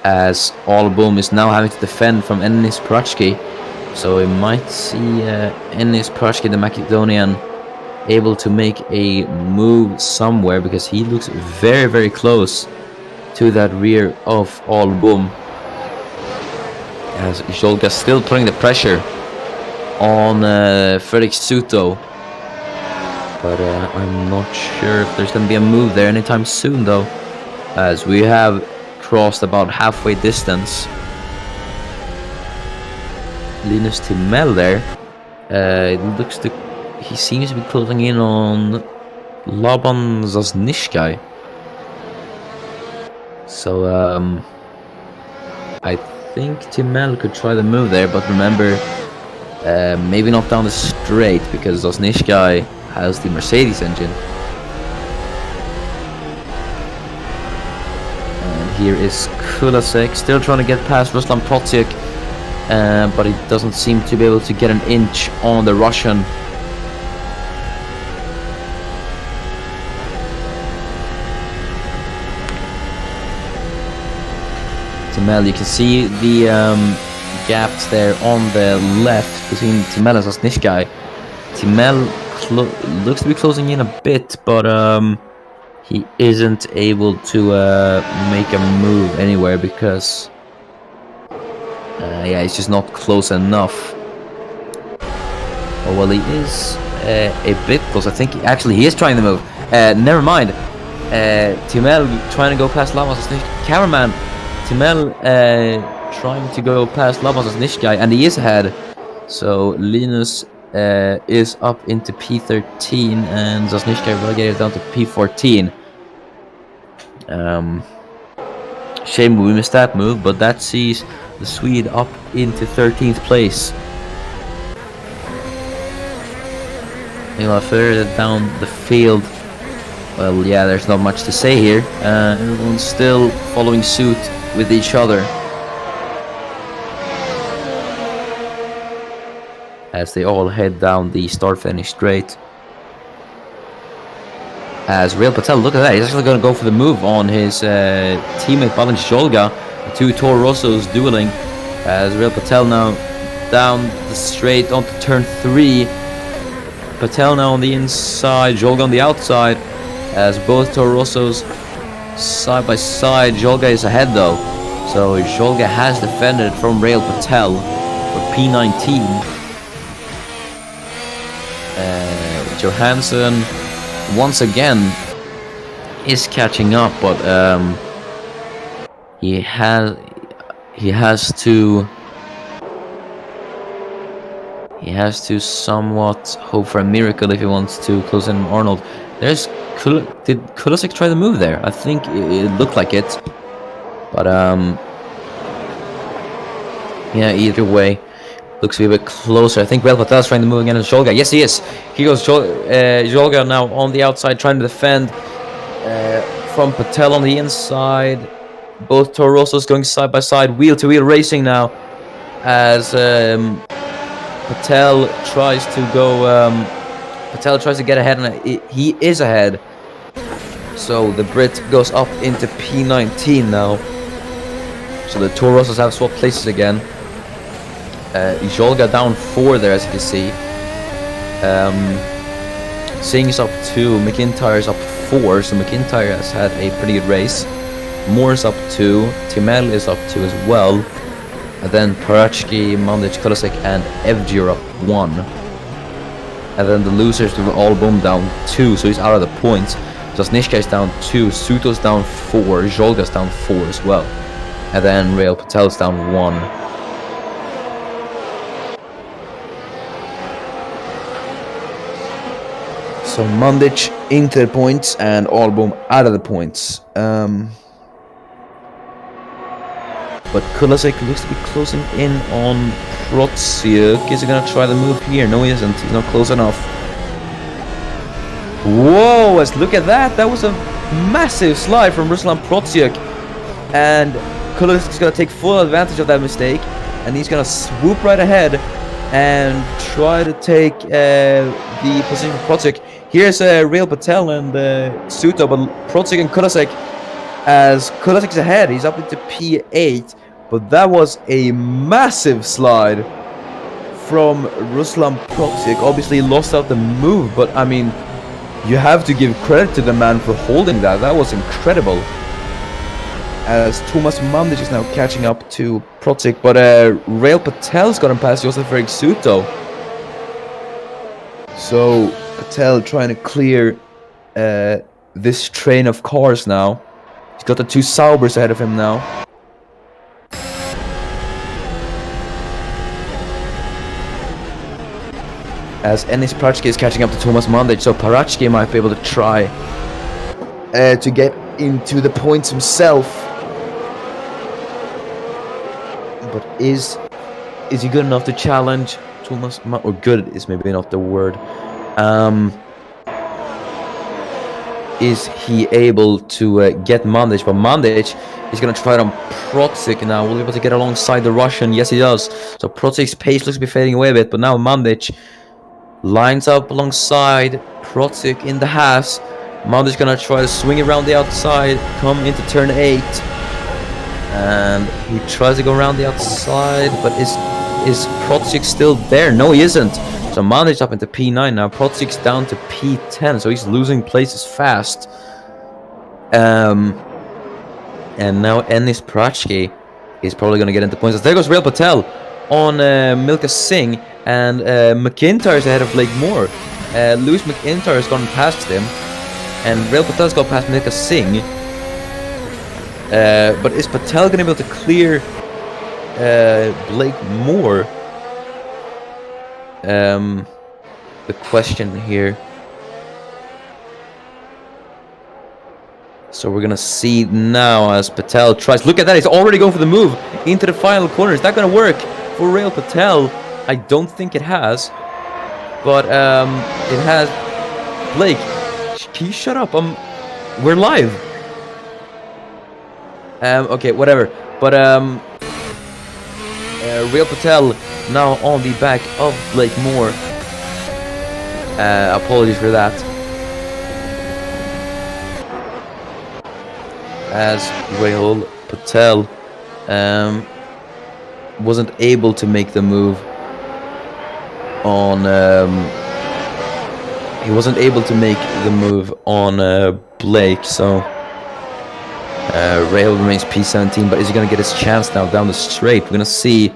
As Album is now having to defend from Enis Prachki, so we might see Enis Prachki, the Macedonian, able to make a move somewhere, because he looks very, very close to that rear of Album. As Jolga still putting the pressure on Fredrik Suto, but I'm not sure if there's going to be a move there anytime soon, though, as we have crossed about halfway distance. Linus Timel there, it looks to, he seems to be closing in on Laban Zasnishkai. So I think Timel could try the move there, but remember, maybe not down the straight, because Zasnishkai has the Mercedes engine. And here is Kulasek still trying to get past Ruslan Protsiuk, but he doesn't seem to be able to get an inch on the Russian. Timel, you can see the gaps there on the left between Timel and Zasnishkai. Timel looks to be closing in a bit, but he isn't able to make a move anywhere, because yeah, he's just not close enough. Oh well, he is a bit close. I think he is trying the move. Never mind. Timel trying to go past Lavas cameraman. Timel trying to go past Lavas Nishkai, and he is ahead. So Linus is up into P13, and Zasnishkai relegated down to P14. Shame we missed that move, but that sees the Swede up into 13th place. Further down the field, well, yeah, there's not much to say here. Everyone's still following suit with each other, as they all head down the start-finish straight. As Real Patel, look at that, he's actually going to go for the move on his teammate Balin Jolga. The two Toro Rossos dueling, as Real Patel now down the straight onto turn 3. Patel now on the inside, Jolga on the outside, as both Toro Rossos side by side. Jolga is ahead though, so Jolga has defended from Real Patel for P19. Johansson once again is catching up, but he has to somewhat hope for a miracle if he wants to close in Arnold. Did Kulasek try the move there? I think it looked like it, but yeah, either way, looks to be a bit closer. I think Real Patel's trying to move again as Jolga. Yes, he is. Here goes Jolga now on the outside, trying to defend from Patel on the inside. Both Toro Rossos going side by side, wheel to wheel racing now, as Patel tries to go. Patel tries to get ahead, and he is ahead. So the Brit goes up into P19 now. So the Toro Rossos have swapped places again. Jolga down 4 there, as you can see. Singh's up 2, McIntyre's up 4, so McIntyre has had a pretty good race. Moore's up 2, Timel is up 2 as well. And then Parachki, Mandic, Kulasek, and Evgir up 1. And then the losers were all boom down 2, so he's out of the points. Zasnishka is down 2, Suto's down 4, Jolga's down 4 as well. And then Real Patel's down 1. So Mandic into the points and Album out of the points. But Kulasek looks to be closing in on Protsiuk. Is he gonna try the move here? No, he isn't. He's not close enough. Whoa, let's look at that. That was a massive slide from Ruslan Protsiuk. And Kulasek is gonna take full advantage of that mistake. And he's gonna swoop right ahead and try to take the position of Protsiuk. Here's Real Patel and Suto, but Protsiuk and Kulasek, as Kulasek's ahead, he's up into P8, but that was a massive slide from Ruslan Protsiuk. Obviously lost out the move, but I mean, you have to give credit to the man for holding that. That was incredible. As Thomas Mandic is now catching up to Protsiuk, but Real Patel's gotten past Josef Erik Suto. So Patel trying to clear this train of cars now. He's got the 2 Saubers ahead of him now. As Enis Parachki is catching up to Thomas Mandic, so Parachki might be able to try to get into the points himself. But is he good enough to challenge Thomas Mandic? Or good is maybe not the word. Is he able to get Mandic? But Mandic is going to try it on Protsiuk now. Will he be able to get alongside the Russian? Yes, he does. So Protsik's pace looks to be fading away a bit, but now Mandic lines up alongside Protsiuk in the halves. Mandic's going to try to swing around the outside, come into turn 8. And he tries to go around the outside, but is Protsiuk still there? No, he isn't. So Mandic's up into P9 now. Protsiuk's down to P10, so he's losing places fast. And now Enis Parachki is probably going to get into points. There goes Real Patel on Milka Singh, and McIntyre's ahead of Blake Moore. Lewis McIntyre has gone past him. And Rail Patel's got past Milka Singh. But is Patel going to be able to clear Blake Moore? The question here. So we're going to see now as Patel tries. Look at that. He's already going for the move into the final corner. Is that going to work for Rail Patel? I don't think it has. But it has. Blake, can you shut up? We're live. Okay, whatever. But Rail Patel now on the back of Blake Moore. Apologies for that. As Rail Patel wasn't able to make the move on he wasn't able to make the move on Blake, so Rail remains P17, but is he going to get his chance now down the straight? We're going to see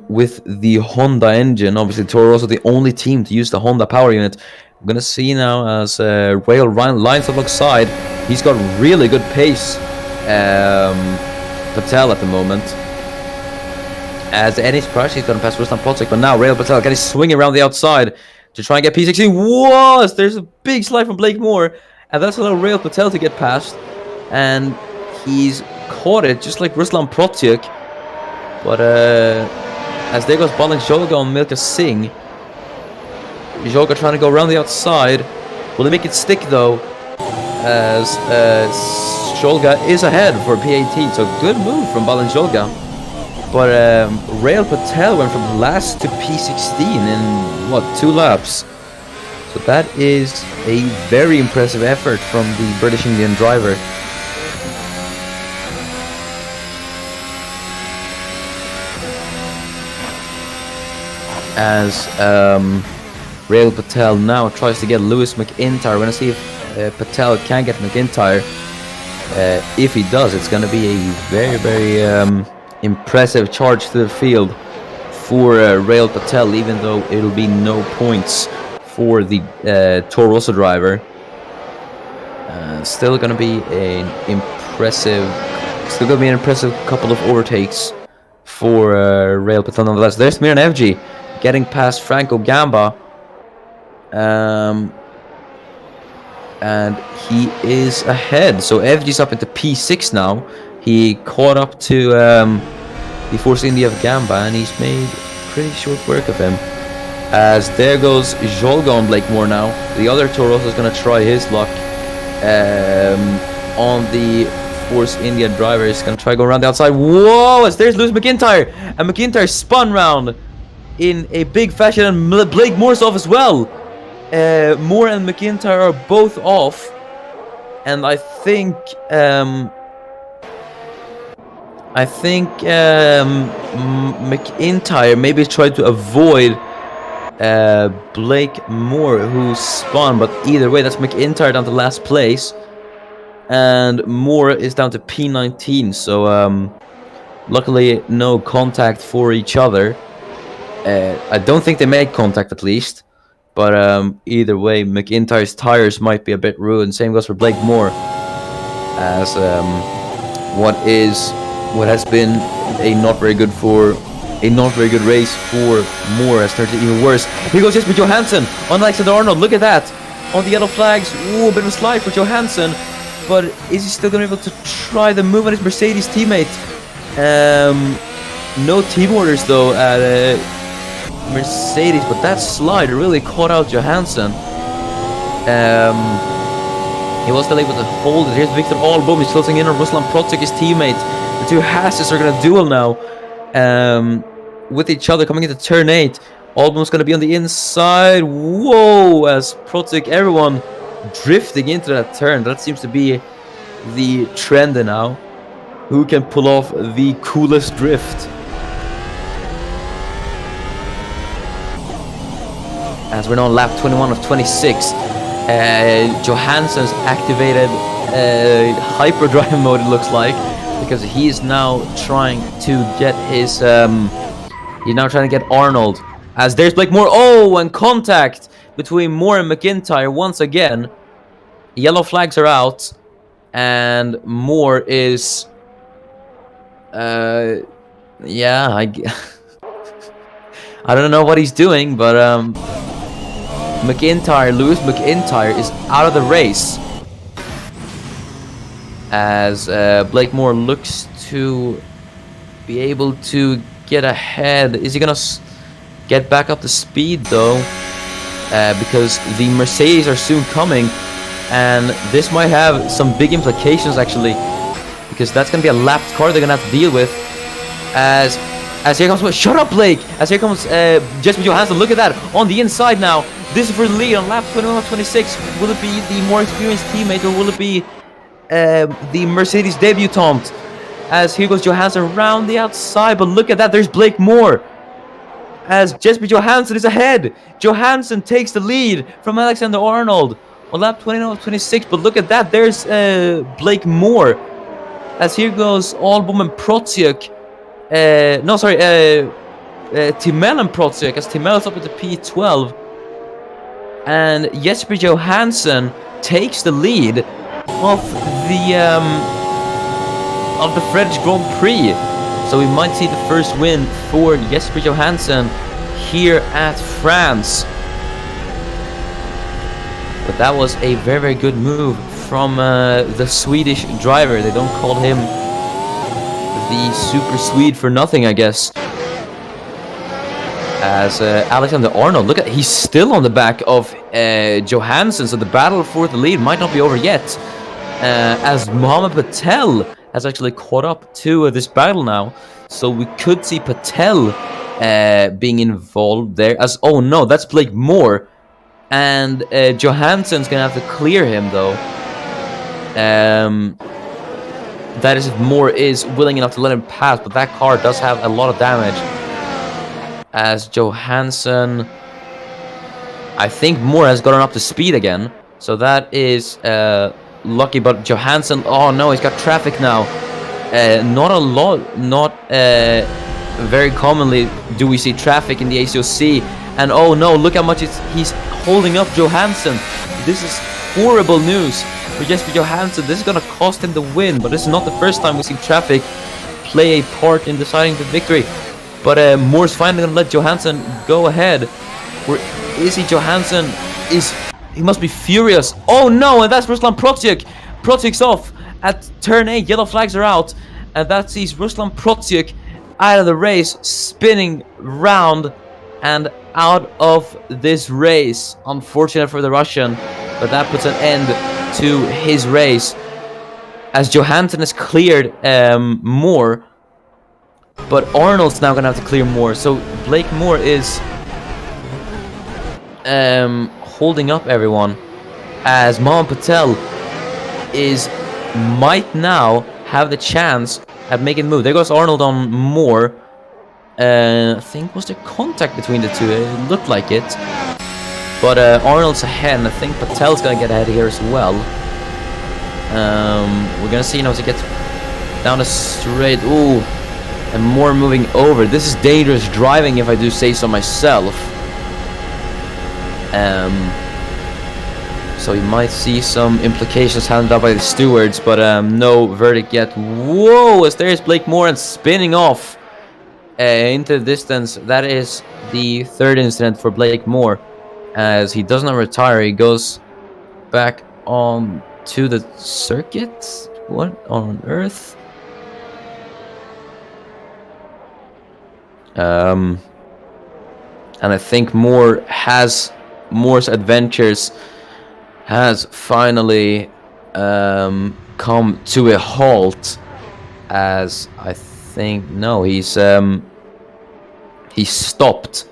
with the Honda engine. Obviously Toro Rosso the only team to use the Honda power unit. We're going to see now as Rail lines up alongside. He's got really good pace, Patel at the moment. As any surprise, he's going to pass Ruslan Potek, but now Rail Patel getting swinging around the outside to try and get P16. Whoa! There's a big slide from Blake Moore, and that's allowed Rail Patel to get past, and he's caught it just like Ruslan Protyuk. But as there goes Balanjoga on Milka Singh. Joga trying to go around the outside. Will he make it stick though? As Sholga is ahead for P18, so good move from Balanjoga. But Rail Patel went from last to P16 in what, 2 laps? So that is a very impressive effort from the British Indian driver. As Rail Patel now tries to get Lewis McIntyre. We're going to see if Patel can get McIntyre. If he does, it's going to be a very, very impressive charge to the field for Rail Patel, even though it'll be no points for the Toro Rosso driver. Still going to be an impressive, couple of overtakes for Rail Patel nonetheless. There's Miran FG getting past Franco Gamba. And he is ahead. So FG's up into P6 now. He caught up to the Force India of Gamba, and he's made pretty short work of him. As there goes Jolga on Blake Moore now. The other Toro Rosso is going to try his luck on the Force India driver. He's going to try to go around the outside. Whoa! As there's Lewis McIntyre. And McIntyre spun round in a big fashion, and Blake Moore's off as well. Moore and McIntyre are both off, and I think McIntyre maybe tried to avoid Blake Moore, who spun, but either way, that's McIntyre down to last place, and Moore is down to P19. So luckily, no contact for each other. I don't think they made contact, at least. But either way, McIntyre's tires might be a bit ruined. Same goes for Blake Moore, as what has been a not very good race for Moore has turned even worse. Here goes Jesper Johansson on Alexander Arnold. Look at that on the yellow flags. Ooh, a bit of a slide for Johansson, but is he still going to be able to try the move on his Mercedes teammate? No team orders though at Mercedes, but that slide really caught out Johansson. He was still able to hold it. Here's Victor Alboum. He's closing in on Ruslan Protyuk, his teammate. The two Hasses are going to duel now with each other coming into turn 8. Alboum's going to be on the inside. Whoa, as Protyuk, everyone drifting into that turn. That seems to be the trend now. Who can pull off the coolest drift? As we're now on lap 21 of 26, Johansson's activated hyperdrive mode, it looks like, because he is now trying to get his Arnold. As there's Blake Moore. Oh, and contact between Moore and McIntyre once again. Yellow flags are out, and Moore is, yeah, I don't know what he's doing, but Lewis McIntyre is out of the race as Blake Moore looks to be able to get ahead. Is he gonna get back up to speed though? Because the Mercedes are soon coming, and this might have some big implications actually, because that's gonna be a lapped car they're gonna have to deal with. As here comes, shut up, Blake! As here comes Jesper Johansson. Look at that on the inside now. This is for the lead on lap 21 of 26. Will it be the more experienced teammate, or will it be the Mercedes debutant? As here goes Johansson around the outside, but look at that, there's Blake Moore. As Jesper Johansson is ahead. Johansson takes the lead from Alexander Arnold on lap 29 of 26, but look at that, there's Blake Moore. As here goes Albom and Protsiuk. Timell and Protsiuk, as Timell is up at the P12. And Jesper Johansson takes the lead of the French Grand Prix. So we might see the first win for Jesper Johansson here at France. But that was a very, very good move from the Swedish driver. They don't call him the Super Swede for nothing, I guess. As Alexander Arnold, look at, he's still on the back of Johansson, so the battle for the lead might not be over yet. As Mohamed Patel has actually caught up to this battle now, so we could see Patel being involved there. As, oh no, that's Blake Moore, and Johansson's gonna have to clear him though. That is if Moore is willing enough to let him pass, but that car does have a lot of damage. As Johansson, I think Moore has gotten up to speed again, so that is lucky. But Johansson, oh no, he's got traffic now. Not very commonly do we see traffic in the ACOC, and oh no, look how much he's holding up Johansson. This is horrible news for Jesper Johansson. This is gonna cost him the win, but this is not the first time we see traffic play a part in deciding the victory. But Moore's finally gonna let Johansson go ahead. Where is he? Johansson he must be furious. Oh no, and that's Ruslan Protsiuk. Protsiuk's off at turn 8. Yellow flags are out, and that sees Ruslan Protsiuk out of the race, spinning round and out of this race. Unfortunate for the Russian, but that puts an end to his race. As Johansson has cleared Moore, but Arnold's now gonna have to clear Moore. So Blake Moore is holding up everyone, as Mohamed Patel might now have the chance at making a move. There goes Arnold on Moore. I think, was there contact between the two? It looked like it. But Arnold's ahead, and I think Patel's gonna get ahead here as well. We're gonna see now as he gets down the straight. Ooh, and Moore moving over. This is dangerous driving, if I do say so myself. So you might see some implications handed out by the stewards, but no verdict yet. Whoa, as there's Blake Moore and spinning off into the distance. That is the third incident for Blake Moore, as he does not retire. He goes back on to the circuit. What on earth? And I think Moore's adventures has finally come to a halt, as I think he's stopped.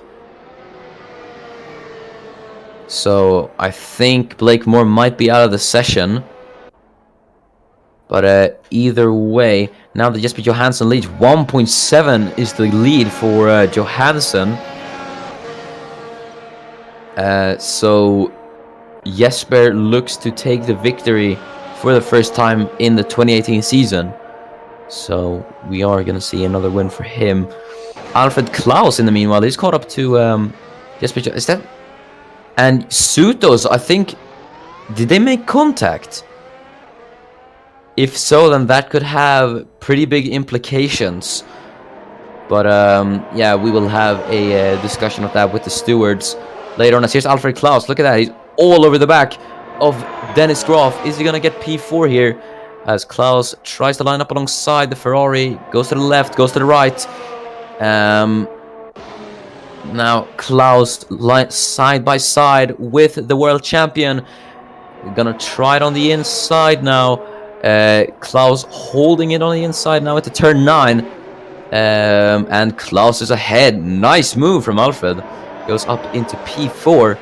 So I think Blake Moore might be out of the session. But either way, now that Jesper Johansson leads, 1.7 is the lead for Johansson. So Jesper looks to take the victory for the first time in the 2018 season. So we are going to see another win for him. Alfred Klaus, in the meanwhile, he's caught up to Jesper. Is that? And Sutos, I think Did they make contact? If so, then that could have pretty big implications. But yeah, we will have a discussion of that with the stewards later on. As here's Alfred Klaus. Look at that. He's all over the back of Dennis Groff. Is he going to get P4 here? As Klaus tries to line up alongside the Ferrari. Goes to the left, goes to the right. Now Klaus side by side with the world champion. We're going to try it on the inside now. Klaus holding it on the inside now at the turn 9. And Klaus is ahead. Nice move from Alfred. Goes up into P4.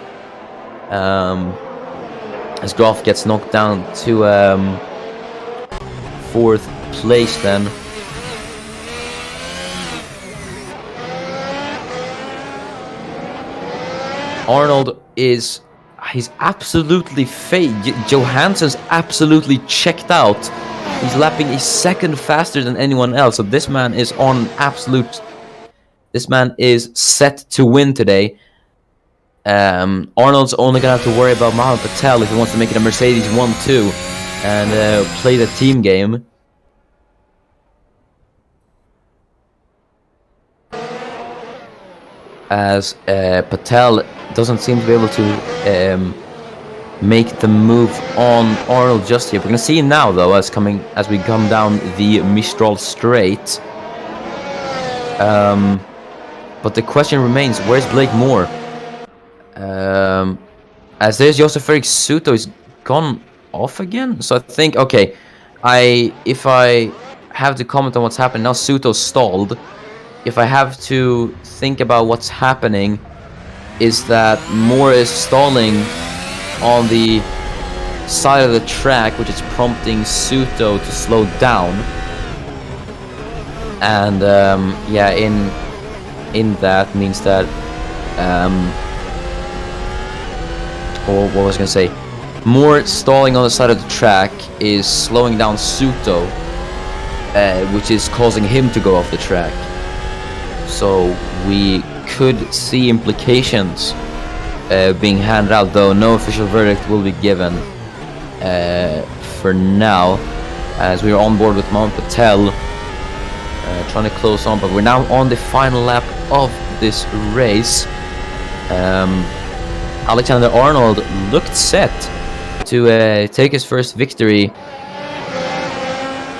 As Groff gets knocked down to 4th place then. Arnold is... He's absolutely Johansson's absolutely checked out. He's lapping a second faster than anyone else. So this man is on absolute... This man is set to win today. Arnold's only going to have to worry about Mohammed Patel if he wants to make it a Mercedes 1-2 and play the team game. As Patel doesn't seem to be able to make the move on Arnold just yet. We're going to see him now, though, as we come down the Mistral Straight. But the question remains, where's Blake Moore? As there's Josef Erik Suto, he's gone off again. So I think, okay, if I have to comment on what's happened, now Suto stalled. If I have to think about what's happening, is that Moore is stalling on the side of the track, which is prompting Suto to slow down. And yeah, in that means that or what was I gonna say? Moore stalling on the side of the track is slowing down Suto, which is causing him to go off the track. So we could see implications being handed out, though no official verdict will be given for now, as we are on board with Mohammed Patel trying to close on, but we're now on the final lap of this race. Alexander Arnold looked set to take his first victory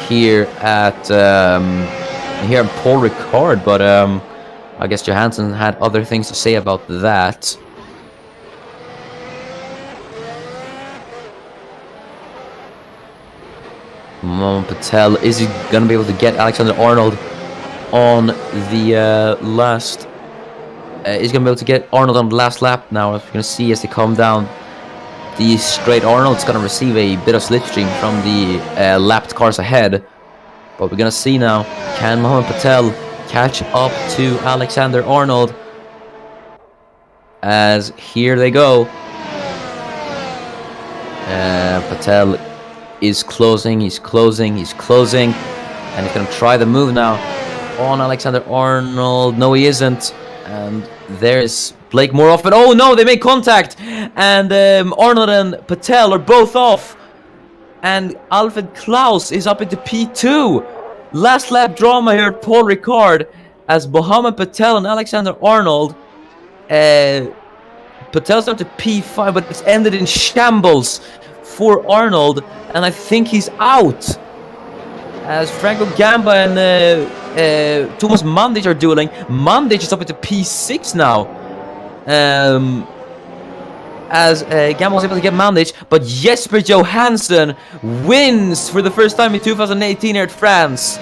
here at Paul Ricard, but I guess Johansson had other things to say about that. Mohammed Patel, is he going to be able to get Alexander Arnold on the last... he's going to be able to get Arnold on the last lap now. As we're going to see as they come down the straight, Arnold's going to receive a bit of slipstream from the lapped cars ahead. But we're going to see now, can Mohammed Patel catch up to Alexander Arnold? As here they go. Patel is closing, he's closing, he's closing. And he's going to try the move now on Alexander Arnold. No, he isn't. And there's Blake Moore off. But oh no, they make contact. And Arnold and Patel are both off. And Alfred Klaus is up into P2. Last lap drama here at Paul Ricard, as Mohammed Patel and Alexander Arnold. Patel's down to P5, but it's ended in shambles for Arnold, and I think he's out. As Franco Gamba and Thomas Mandich are dueling. Mandich is up into P6 now. As Gamba was able to get Mandich, but Jesper Johansson wins for the first time in 2018 here at France.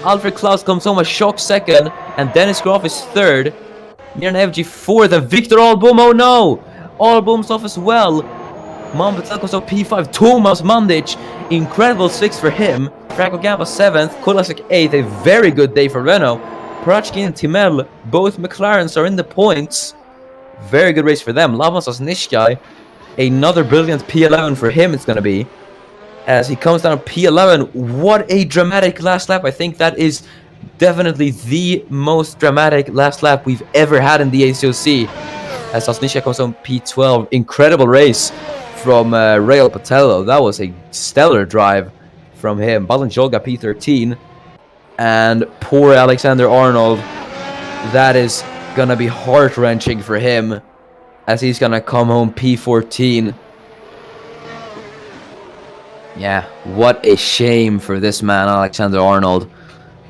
Alfred Klaus comes home a shock second, and Dennis Groff is third. Miran FG fourth, and Victor Albom, oh no! Albom's off as well. Mohammed Patel comes up P5, Thomas Mandich, incredible 6th for him. Franco Gamba 7th, Kolasek 8th, a very good day for Renault. Parachkin and Timel, both McLarens are in the points. Very good race for them. Lavas Nishkai, another brilliant P11 for him it's going to be. As he comes down P11, what a dramatic last lap. I think that is definitely the most dramatic last lap we've ever had in the ACOC. As Nishkai comes on P12, incredible race from Rail Patello. That was a stellar drive from him. Balanjolga P13. And poor Alexander Arnold. That is going to be heart-wrenching for him, as he's going to come home P14. Yeah, what a shame for this man, Alexander Arnold.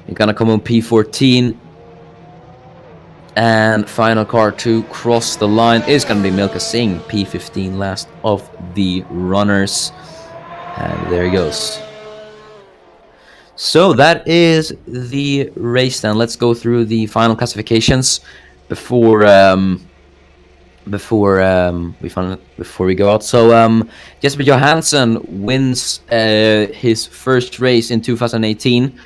He's going to come home P14. And final car to cross the line is going to be Milka Singh, P15, last of the runners. And there he goes. So that is the race then. Let's go through the final classifications before we go out. So Jesper Johansson wins his first race in 2018.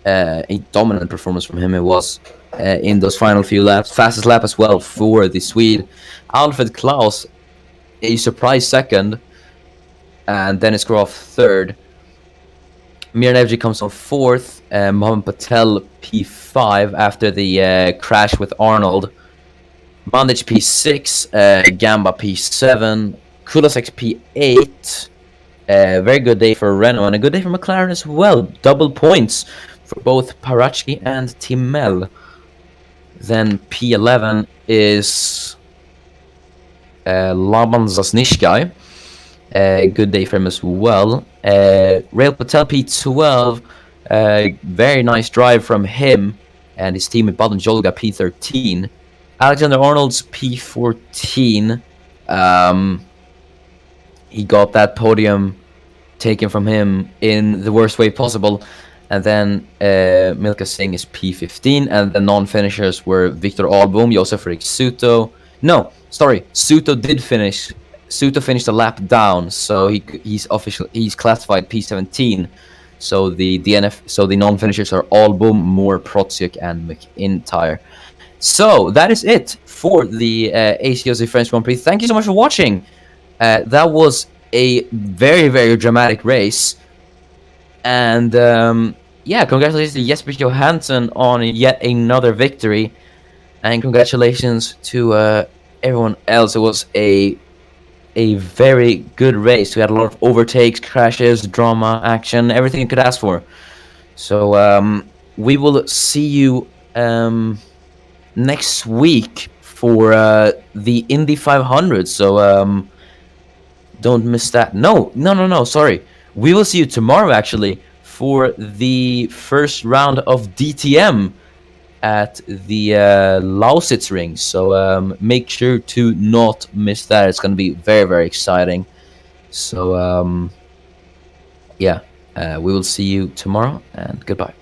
A dominant performance from him it was. In those final few laps. Fastest lap as well for the Swede. Alfred Klaus, a surprise second. And Dennis Groff third. Mir Nevji comes on fourth. Mohamed Patel P5 after the crash with Arnold. Mandic P6. Gamba P7. Kulasek P8. Very good day for Renault and a good day for McLaren as well. Double points for both Parachi and Timel. Then P11 is Laban Zasnishkai. Good day for him as well. Rail Patel P12. Very nice drive from him and his team at Baden Jolga P13. Alexander Arnold's P14. He got that podium taken from him in the worst way possible. And then Milka Singh is P15, and the non-finishers were Victor Albom, Josef Suto. No, sorry, Suto did finish. Suto finished a lap down, so he's classified P17. So the non-finishers are Albom, Moore, Protsyuk, and McIntyre. So that is it for the ACOC French Grand Prix. Thank you so much for watching. That was a very, very dramatic race. And yeah, congratulations to Jesper Johansson on yet another victory. And congratulations to everyone else. It was a very good race. We had a lot of overtakes, crashes, drama, action, everything you could ask for. So we will see you next week for the Indy 500. So don't miss that. No, sorry. We will see you tomorrow, actually, for the first round of DTM at the Lausitz ring. So make sure to not miss that. It's going to be very, very exciting. So yeah, we will see you tomorrow, and goodbye.